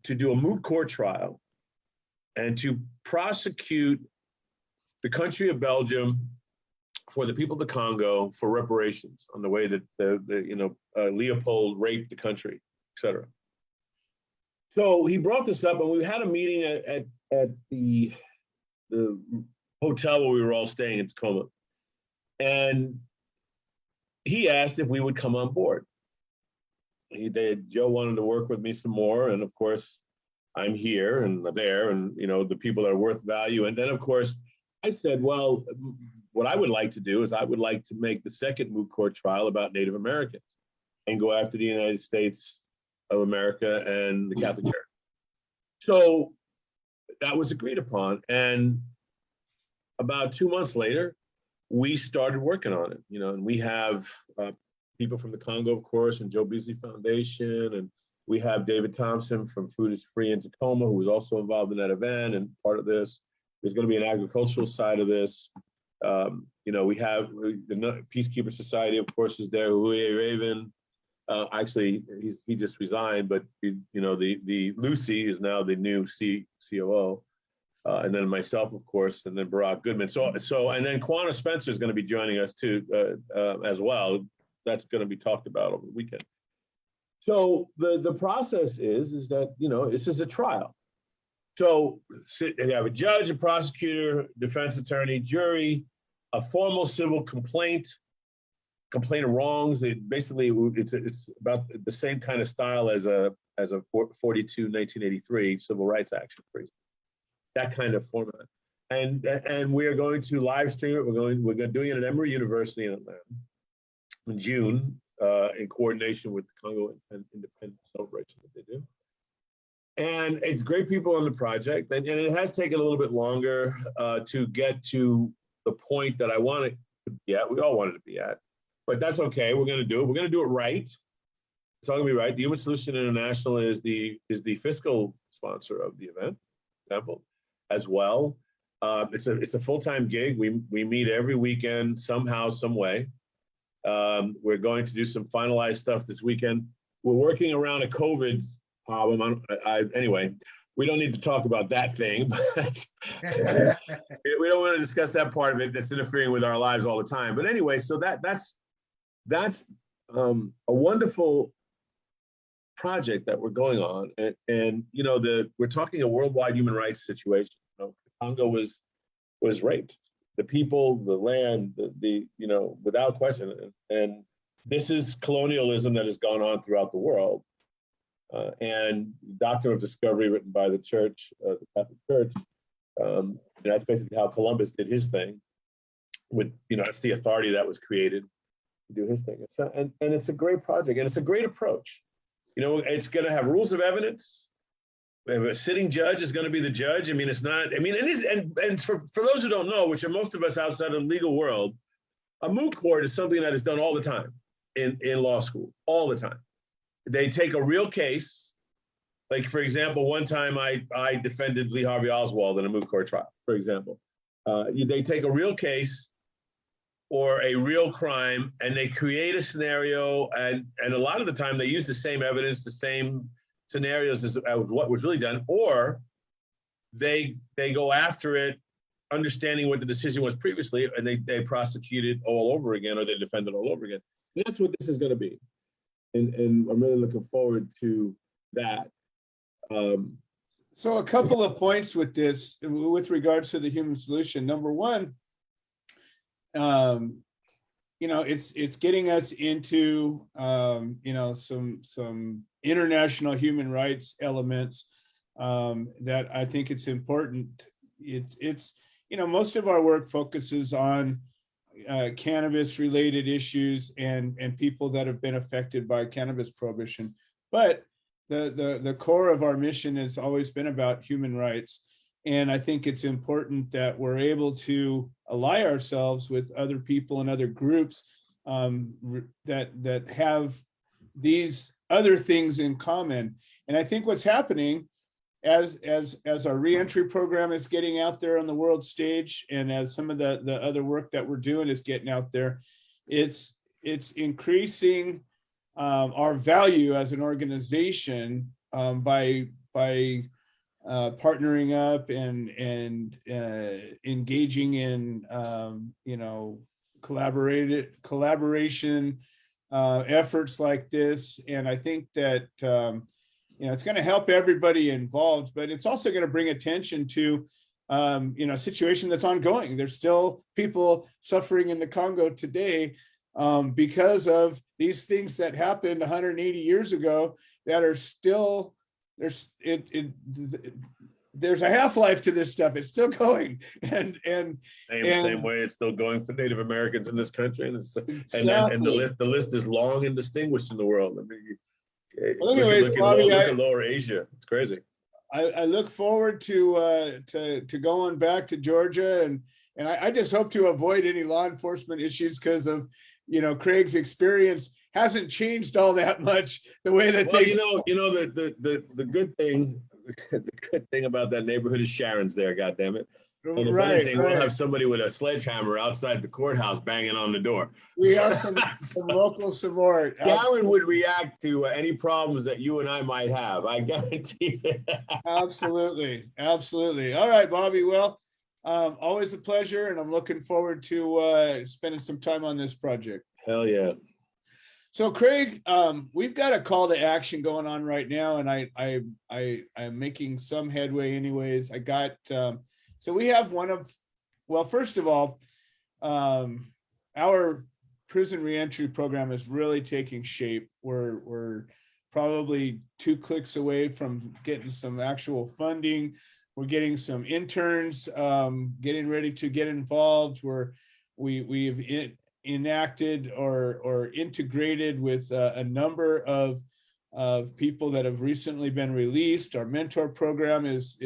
to do a moot court trial and to prosecute the country of Belgium for the people of the Congo for reparations on the way that Leopold raped the country, et cetera. So he brought this up, and we had a meeting at the hotel where we were all staying in Tacoma. And he asked if we would come on board. Joe wanted to work with me some more. And of course, I'm here and there, and the people that are worth value. And then of course, I said, well, what I would like to do is I would like to make the second moot court trial about Native Americans and go after the United States of America and the Catholic Church. So that was agreed upon. And about 2 months later, we started working on it, and we have people from the Congo, of course, and Joe Beasley Foundation, and we have David Thompson from Food is Free in Tacoma, who was also involved in that event and part of this. There's going to be an agricultural side of this. We have the Peacekeeper Society, of course, is there. Huey Raven, actually, he just resigned, but the Lucy is now the new COO. and then myself, of course, and then Barack Goodman. So, and then Quanah Spencer is going to be joining us too, as well. That's going to be talked about over the weekend. So the process is that, you know, this is a trial. So you have a judge, a prosecutor, defense attorney, jury, a formal civil complaint of wrongs. Basically, it's about the same kind of style as a 42 1983 civil rights action, that kind of format. And we are going to live stream it. We're doing it at Emory University in Atlanta in June, in coordination with the Congo Independence Celebration that they do. And it's great people on the project, and it has taken a little bit longer to get to the point that I wanted to be at. We all wanted to be at, but that's okay. We're going to do it. We're going to do it right. It's all going to be right. The Human Solution International is the fiscal sponsor of the event, example, as well. It's a full-time gig. We meet every weekend somehow, some way. We're going to do some finalized stuff this weekend. We're working around a COVID problem. Anyway, we don't need to talk about that thing, but we don't want to discuss that part of it that's interfering with our lives all the time. But anyway, so that's a wonderful project that we're going on, and you know, we're talking a worldwide human rights situation. You know, Congo was raped. The people, the land, the you know, without question, and this is colonialism that has gone on throughout the world. And Doctrine of Discovery, written by the church, the Catholic Church, that's basically how Columbus did his thing. With, you know, that's the authority that was created to do his thing. And it's a great project, and it's a great approach. You know, it's going to have rules of evidence. A sitting judge is going to be the judge. I mean, it's not. I mean, it is. And for those who don't know, which are most of us outside of the legal world, a moot court is something that is done all the time in law school, all the time. They take a real case, like, for example, one time I defended Lee Harvey Oswald in a moot court trial, for example. They take a real case or a real crime, and they create a scenario, and a lot of the time they use the same evidence, the same scenarios as what was really done, or they go after it, understanding what the decision was previously, and they prosecute it all over again, or they defend it all over again. And that's what this is going to be. And I'm really looking forward to that. So a couple of points with this, with regards to the human solution. Number one, you know, it's getting us into you know, some international human rights elements that I think it's important. It's you know, most of our work focuses on cannabis related issues and people that have been affected by cannabis prohibition, but the core of our mission has always been about human rights. And I think it's important that we're able to ally ourselves with other people and other groups that have these other things in common. And I think what's happening as our reentry program is getting out there on the world stage, and as some of the other work that we're doing is getting out there, it's increasing our value as an organization by partnering up and engaging in you know, collaboration efforts like this. And I think that you know, it's going to help everybody involved, but it's also going to bring attention to you know, a situation that's ongoing. There's still people suffering in the Congo today because of these things that happened 180 years ago that are still, there's a half-life to this stuff. It's still going, and same way it's still going for Native Americans in this country, and exactly. the list is long and distinguished in the world. I mean, well, anyways, Bobby, look at Lower Asia. It's crazy. I look forward to going back to Georgia, and I just hope to avoid any law enforcement issues, because of, you know, Craig's experience hasn't changed all that much. The way that the good thing, the good thing about that neighborhood is Sharon's there. God damn it. And if Right, anything, we'll right. have somebody with a sledgehammer outside the courtodhouse banging on the door. We have some local support. Gavin would react to any problems that you and I might have. I guarantee it. Absolutely, absolutely. All right, Bobby. Well, always a pleasure, and I'm looking forward to spending some time on this project. Hell yeah. So, Craig, we've got a call to action going on right now, and I'm making some headway. Anyways, I got so we have well, first of all, our prison reentry program is really taking shape. We're probably 2 clicks away from getting some actual funding. We're getting some interns, getting ready to get involved. We've enacted or integrated with a number of people that have recently been released. Our mentor program is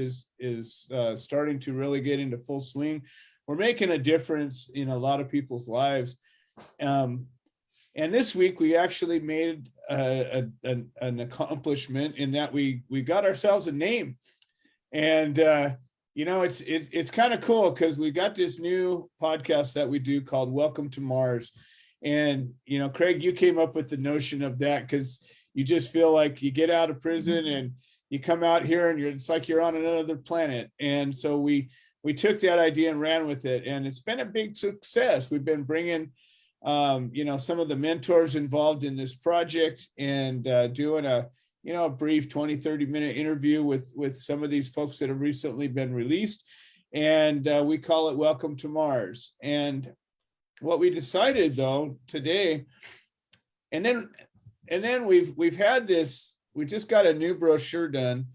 starting to really get into full swing. We're making a difference in a lot of people's lives. And this week we actually made an accomplishment in that we got ourselves a name. And it's kind of cool because we got this new podcast that we do called Welcome to Mars. And, Craig, you came up with the notion of that because you just feel like you get out of prison and you come out here and it's like you're on another planet. And so we took that idea and ran with it. And it's been a big success. We've been bringing, some of the mentors involved in this project and doing a brief 20-30 minute interview with some of these folks that have recently been released. And we call it Welcome to Mars. And what we decided though today, and then we've had this, we just got a new brochure done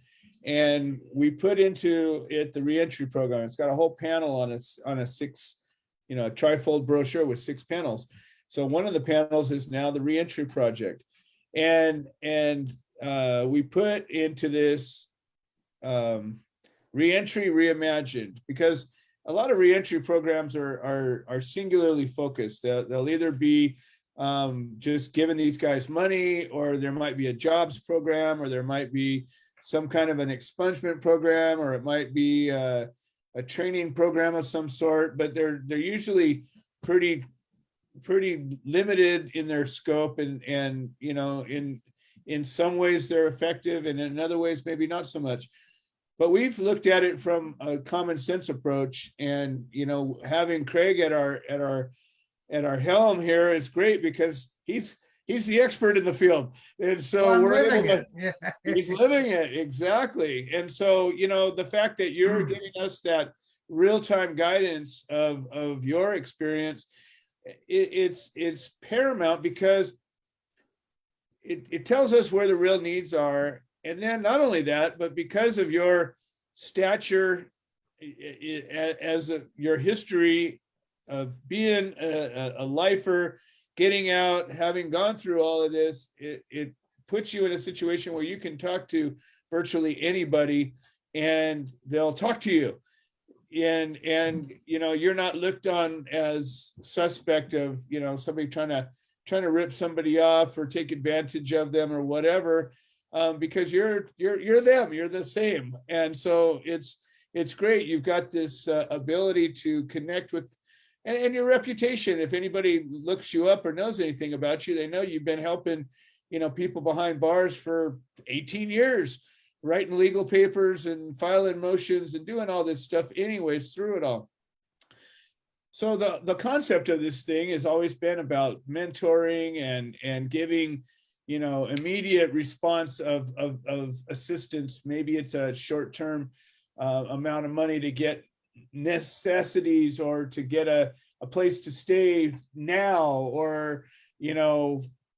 and we put into it the reentry program. It's got a whole panel on a 6, a trifold brochure with 6 panels. So one of the panels is now the reentry project. And we put into this reentry reimagined, because a lot of reentry programs are singularly focused. They'll either be just giving these guys money, or there might be a jobs program, or there might be some kind of an expungement program, or it might be a training program of some sort, but they're usually pretty limited in their scope, and in some ways they're effective, and in other ways maybe not so much. But we've looked at it from a common sense approach, and having Craig at our helm here is great because he's the expert in the field, and so Well, I'm we're living able to, it. Yeah. he's living it exactly. And so the fact that you're giving us that real-time guidance of your experience, it's paramount, because it tells us where the real needs are. And then not only that, but because of your stature your history of being a lifer, getting out, having gone through all of this, it puts you in a situation where you can talk to virtually anybody and they'll talk to you. And you're not looked on as suspect of somebody trying to rip somebody off or take advantage of them or whatever, because you're them, you're the same. And so it's great. You've got this ability to connect with, and your reputation. If anybody looks you up or knows anything about you, they know you've been helping people behind bars for 18 years, writing legal papers and filing motions and doing all this stuff anyways through it all. So the concept of this thing has always been about mentoring and giving immediate response of assistance. Maybe it's a short-term amount of money to get necessities, or to get a place to stay now, or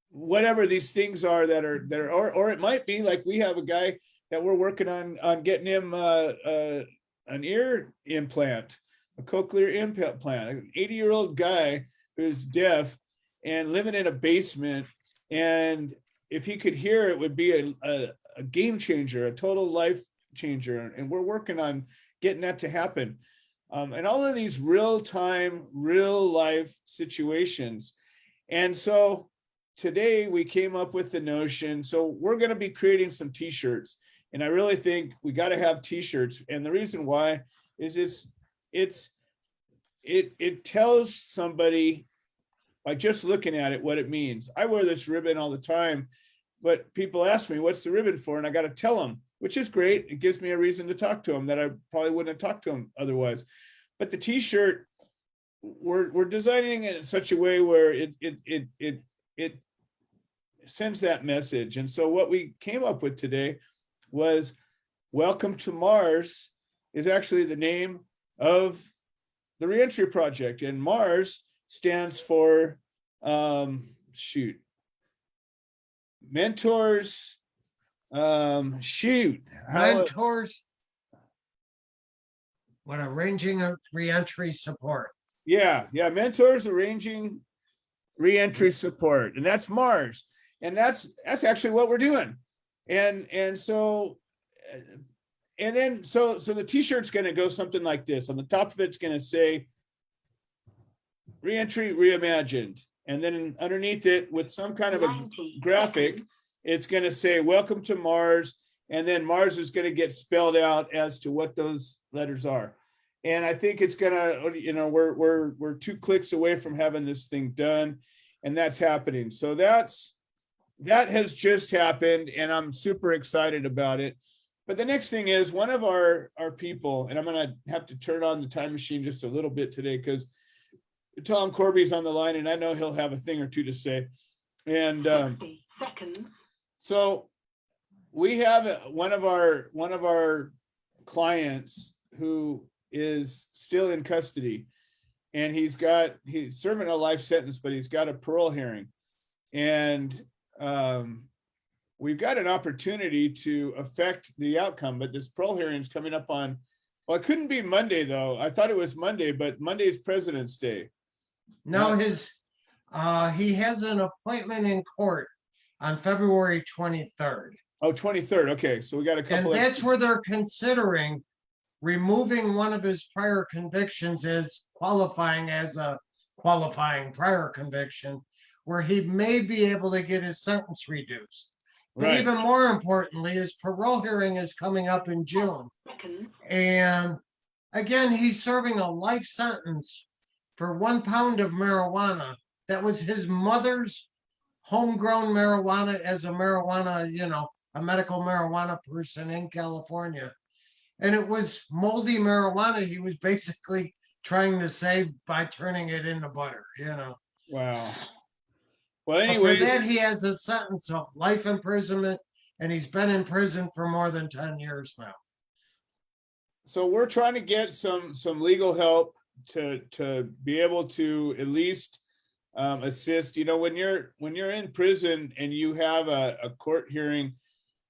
whatever these things are that are or it might be like we have a guy that we're working on getting him an ear implant, a cochlear implant, an 80-year-old guy who's deaf and living in a basement. And if he could hear, it would be a game changer, a total life changer. And we're working on getting that to happen. And all of these real-time, real-life situations. And so today we came up with the notion, so we're going to be creating some t-shirts. And I really think we got to have t-shirts. And the reason why is it tells somebody by just looking at it what it means. I wear this ribbon all the time, but people ask me, what's the ribbon for? And I got to tell them, which is great. It gives me a reason to talk to them that I probably wouldn't have talked to them otherwise. But the t-shirt, we're designing it in such a way where it sends that message. And so what we came up with today was Welcome to Mars is actually the name of the reentry project, and Mars stands for mentors, Mentors. What arranging a reentry support. Yeah, mentors arranging reentry support, and that's Mars, and that's actually what we're doing, and so the t-shirt's going to go something like this. On the top of it's going to say reentry reimagined, and then underneath it with some kind of a graphic, it's going to say welcome to Mars, and then Mars is going to get spelled out as to what those letters are. And I think it's gonna, we're 2 clicks away from having this thing done, and that's happening. So that has just happened, and I'm super excited about it. But the next thing is one of our people, and I'm gonna have to turn on the time machine just a little bit today because Tom Corby's on the line, and I know he'll have a thing or two to say. And so we have one of our clients who is still in custody, and he's serving a life sentence, but he's got a parole hearing, and we've got an opportunity to affect the outcome. But this parole hearing is coming up on, well, it couldn't be Monday though. I thought it was Monday, but Monday is President's Day. No, he has an appointment in court on February 23rd. Oh, 23rd. Okay, so we got a couple. And that's where they're considering removing one of his prior convictions as qualifying as a qualifying prior conviction, where he may be able to get his sentence reduced. But Right. even more importantly, his parole hearing is coming up in June. And again, he's serving a life sentence for 1 pound of marijuana. That was his mother's homegrown marijuana as a marijuana, a medical marijuana person in California. And it was moldy marijuana he was basically trying to save by turning it into butter. Wow. Well, But anyway, for that, he has a sentence of life imprisonment, and he's been in prison for more than 10 years now. so we're trying to get some legal help to be able to at least assist. When you're in prison and you have a court hearing,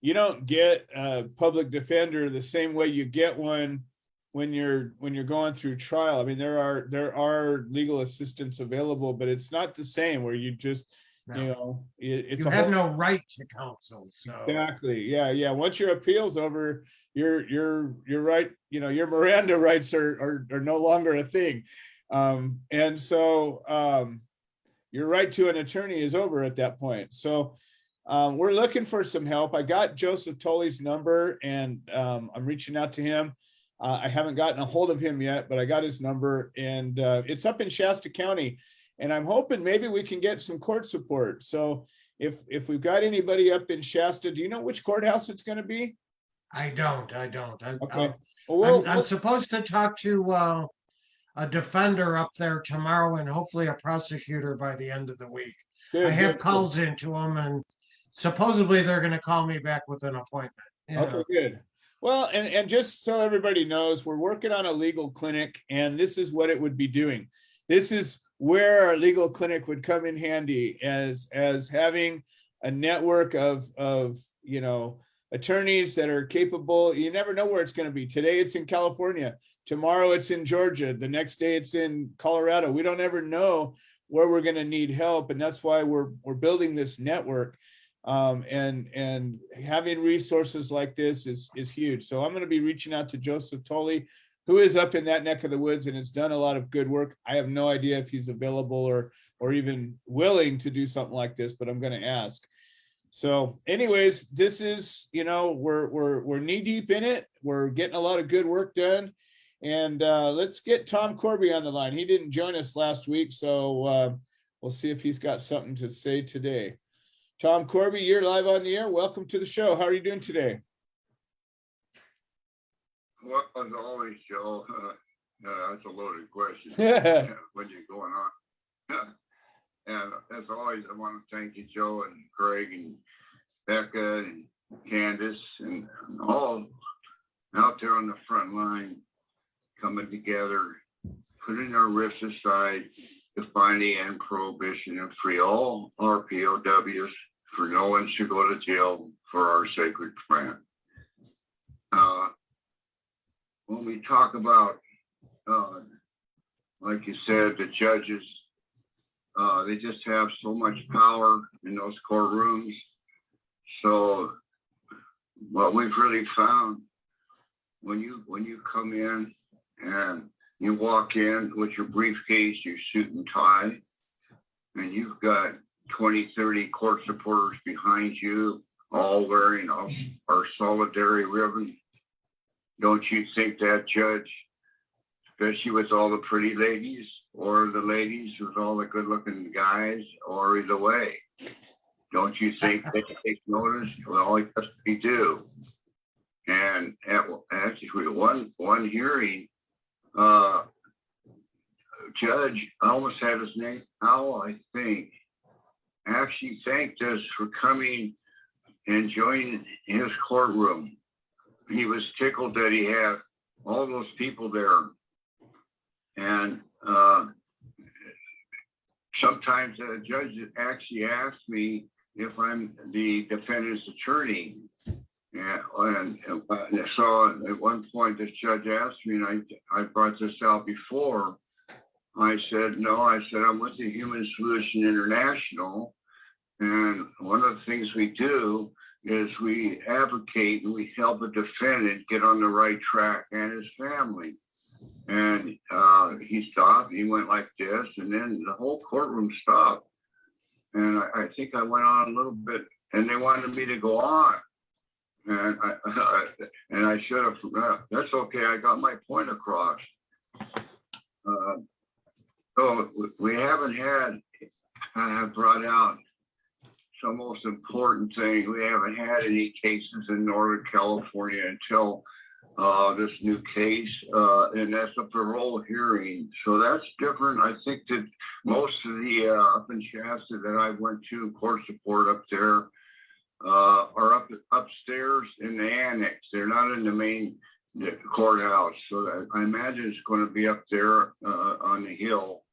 you don't get a public defender the same way you get one when you're going through trial. I mean, there are legal assistance available, but it's not the same where you just, it's You have no right to counsel. So exactly. Yeah. Once your appeal's over, your right, your Miranda rights are no longer a thing. And so your right to an attorney is over at that point. So we're looking for some help. I got Joseph Tolley's number, and I'm reaching out to him. I haven't gotten a hold of him yet, but I got his number, and it's up in Shasta County, and I'm hoping maybe we can get some court support. So if we've got anybody up in Shasta, do you know which courthouse it's going to be? I don't. Okay. Well, I'm supposed to talk to a defender up there tomorrow, and hopefully a prosecutor by the end of the week. good, I have good, calls into them, and supposedly they're going to call me back with an appointment. Okay, good. Well, and just so everybody knows, we're working on a legal clinic, and this is what it would be doing. This is where our legal clinic would come in handy as having a network of attorneys that are capable. You never know where it's going to be. Today it's in California. Tomorrow it's in Georgia. The next day it's in Colorado. We don't ever know where we're going to need help, and that's why we're building this network. And having resources like this is huge. So I'm going to be reaching out to Joseph Tolley, who is up in that neck of the woods and has done a lot of good work. I have no idea if he's available or even willing to do something like this, but I'm going to ask. So anyways, this is, we're knee deep in it. We're getting a lot of good work done. And let's get Tom Corby on the line. He didn't join us last week, so we'll see if he's got something to say today. Tom Corby, you're live on the air. Welcome to the show. How are you doing today? Well, as always, Joe, that's a loaded question. When you're going on. And as always, I want to thank you, Joe and Craig and Becca and Candace and all out there on the front line coming together, putting our risks aside to find the end prohibition and free all our POWs, for no one should go to jail for our sacred plan. When we talk about, like you said, the judges, they just have so much power in those courtrooms. So what we've really found, when you come in and you walk in with your briefcase, your suit and tie, and you've got 20, 30 court supporters behind you, all wearing our solidarity ribbon, don't you think that judge, especially with all the pretty ladies, or the ladies with all the good-looking guys, or either way, don't you think they take notice? Well, all he has to be due. And actually, one hearing, judge, I almost had his name, Al, I think, actually thanked us for coming and joining his courtroom. He was tickled that he had all those people there. And sometimes a judge actually asks me if I'm the defendant's attorney. And so at one point, this judge asked me, and I brought this out before. I said, no, I said, I'm with the Human Solution International. And one of the things we do is we advocate and we help a defendant get on the right track and his family. And he stopped, he went like this, and then the whole courtroom stopped. And I think I went on a little bit, and they wanted me to go on. And I should have, that's okay, I got my point across. So we haven't had, I have brought out some most important thing. We haven't had any cases in Northern California until this new case, and that's a parole hearing. So that's different. I think that most of the up in Shasta that I went to court support up there are upstairs in the annex. They're not in the main courthouse. So I imagine it's going to be up there on the hill.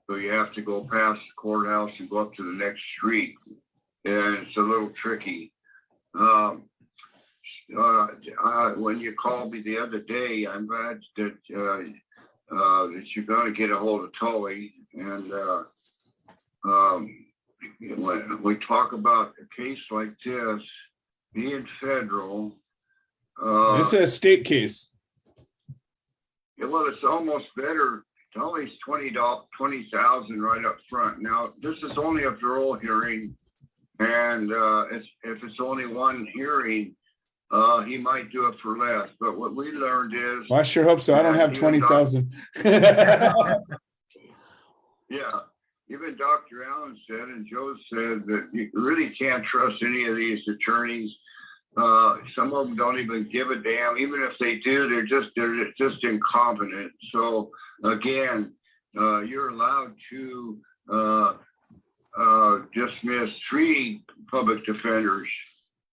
So you have to go past the courthouse and go up to the next street. And it's a little tricky. When you called me the other day, I'm glad that that you're going to get a hold of Tully. And when we talk about a case like this being federal, This is a state case. well, it's almost better. Tully's $20,000 right up front. Now, this is only a parole hearing, and if it's only one hearing, he might do it for less. But what we learned is, Well, I sure hope so. I don't have 20,000. yeah, even Dr. Allen said, and Joe said, that you really can't trust any of these attorneys. Some of them don't even give a damn. Even if they do, they're just incompetent. So again, you're allowed to dismiss 3 public defenders,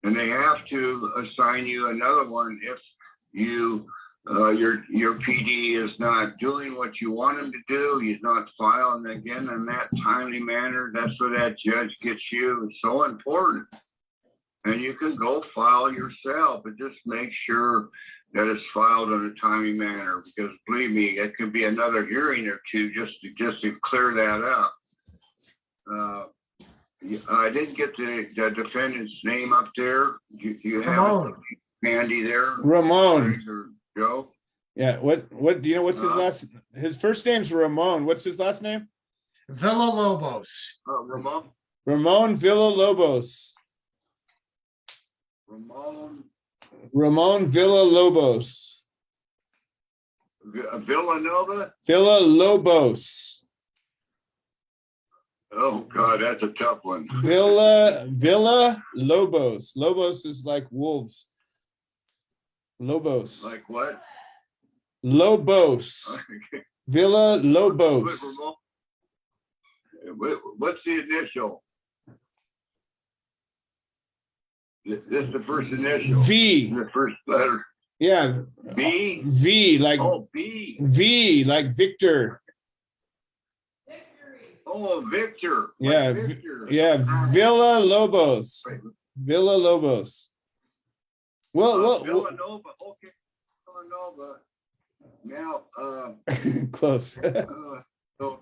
and they have to assign you another one if you your PD is not doing what you want him to do. He's not filing again in that timely manner. That's where that judge gets you. It's so important. And you can go file yourself, but just make sure that it's filed in a timely manner, because believe me, it could be another hearing or two just to clear that up. I didn't get the defendant's name up there. Do you have Ramon. Andy there? Ramon. Or Joe? Yeah. What do you know? What's his first name's Ramon. What's his last name? Villalobos. Ramon? Ramon Villalobos. Ramon Ramon Villalobos. Villanova? Villa Lobos. Oh, God, that's a tough one. Villa Lobos. Lobos is like wolves. Lobos. Like what? Lobos. Villa Lobos. What's the initial? This is the first initial. V. The first letter. Yeah. B? V like Oh, B. V like Victor. Oh, Victor. Like Yeah, Victor. Yeah. Villa Lobos. Villa Lobos. Well, Villanova. Okay. Villanova. Now, close. so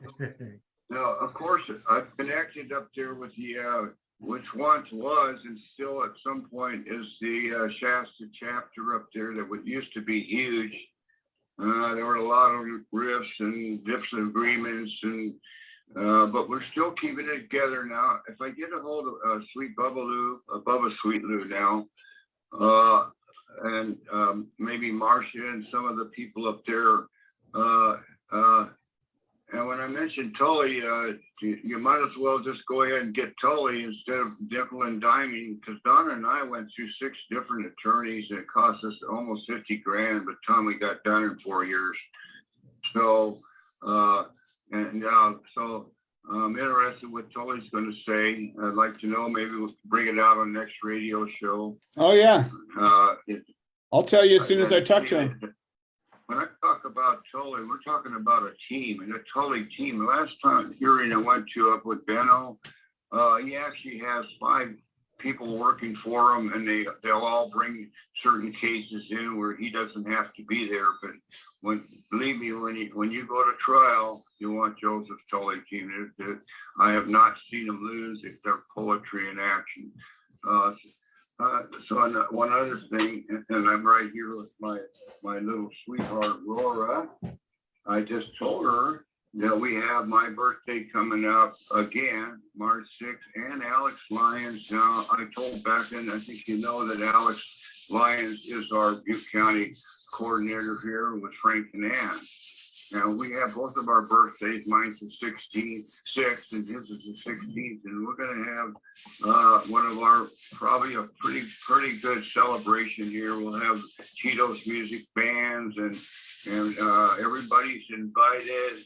now, of course, I've connected up there with the, which once was and still at some point is the Shasta chapter up there that used to be huge. There were a lot of rifts and disagreements, and but we're still keeping it together now. If I get a hold of Sweet Bubba Sweet Lou now, and maybe Marcia and some of the people up there, and when I mentioned Tully, you might as well just go ahead and get Tully instead of nickel and diming, because Donna and I went through 6 different attorneys and it cost us almost 50 grand, but Tom, we got done in 4 years. So, so I'm interested what Tully's going to say. I'd like to know, maybe we'll bring it out on next radio show. Oh yeah. It, I'll tell you as soon as I talk to him. When I talk about Tully, we're talking about a team, and a Tully team. The last time hearing I went to up with Benno, he actually has 5 people working for him, and they'll all bring certain cases in where he doesn't have to be there. But believe me, when you go to trial, you want Joseph Tully team. I have not seen him lose if they're poetry in action. So one other thing, and I'm right here with my little sweetheart, Laura. I just told her that we have my birthday coming up again, March 6th, and Alex Lyons. Now, I told Beckon, I think you know that Alex Lyons is our Butte County coordinator here with Frank and Ann. Now, we have both of our birthdays. Mine's the 16th, and his is the 16th. And we're going to have one of our, probably a pretty good celebration here. We'll have Cheetos music bands, and everybody's invited.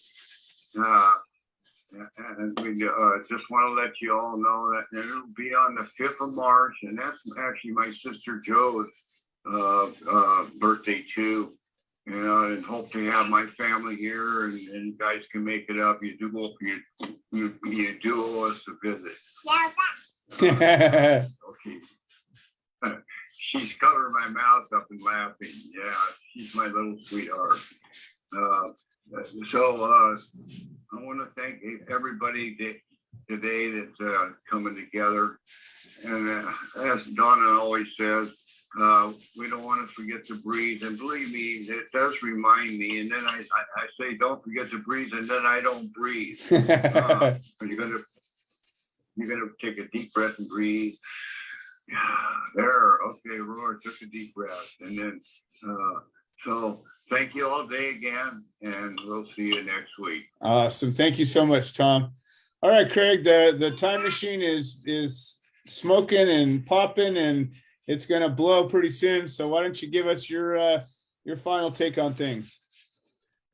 And we just want to let you all know that it'll be on the 5th of March. And that's actually my sister Joe's birthday, too. And hope to have my family here, and you guys can make it up. You do owe us a visit. Okay. She's covering my mouth up and laughing. Yeah, she's my little sweetheart. So I want to thank everybody today that's coming together. And as Donna always says, we don't want to forget to breathe, and believe me, it does remind me. And then I say, don't forget to breathe, and then I don't breathe. You're gonna take a deep breath and breathe. There, okay, Roar took a deep breath, and then so thank you all day again, and we'll see you next week. Awesome, thank you so much, Tom. All right, Craig, the time machine is smoking and popping, and it's going to blow pretty soon. So why don't you give us your final take on things?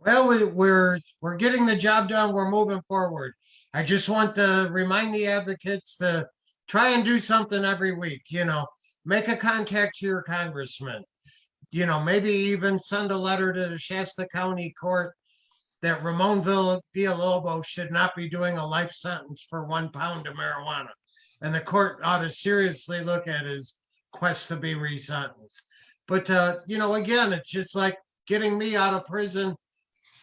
Well, we're getting the job done. We're moving forward. I just want to remind the advocates to try and do something every week. Make a contact to your congressman. Maybe even send a letter to the Shasta County Court that Ramon Villalobos should not be doing a life sentence for 1 pound of marijuana, and the court ought to seriously look at his quest to be resentenced. But again, it's just like getting me out of prison.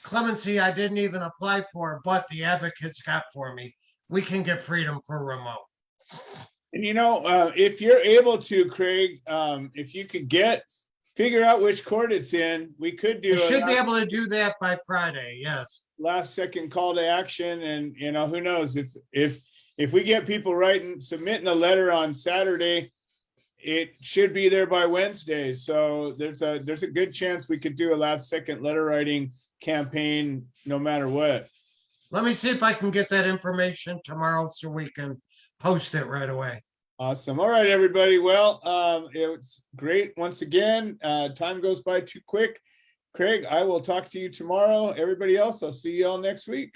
Clemency I didn't even apply for, but the advocates got for me. We can get freedom for Ramon. And if you're able to, Craig, if you could figure out which court it's in, we could do. We should be able to do that by Friday. Yes. Last second call to action, and who knows if we get people submitting a letter on Saturday. it should be there by Wednesday. So there's a good chance we could do a last second letter writing campaign no matter what. Let me see if I can get that information tomorrow so we can post it right away. Awesome. All right, everybody. Well, it's great once again. Time goes by too quick. Craig, I will talk to you tomorrow. Everybody else, I'll see you all next week.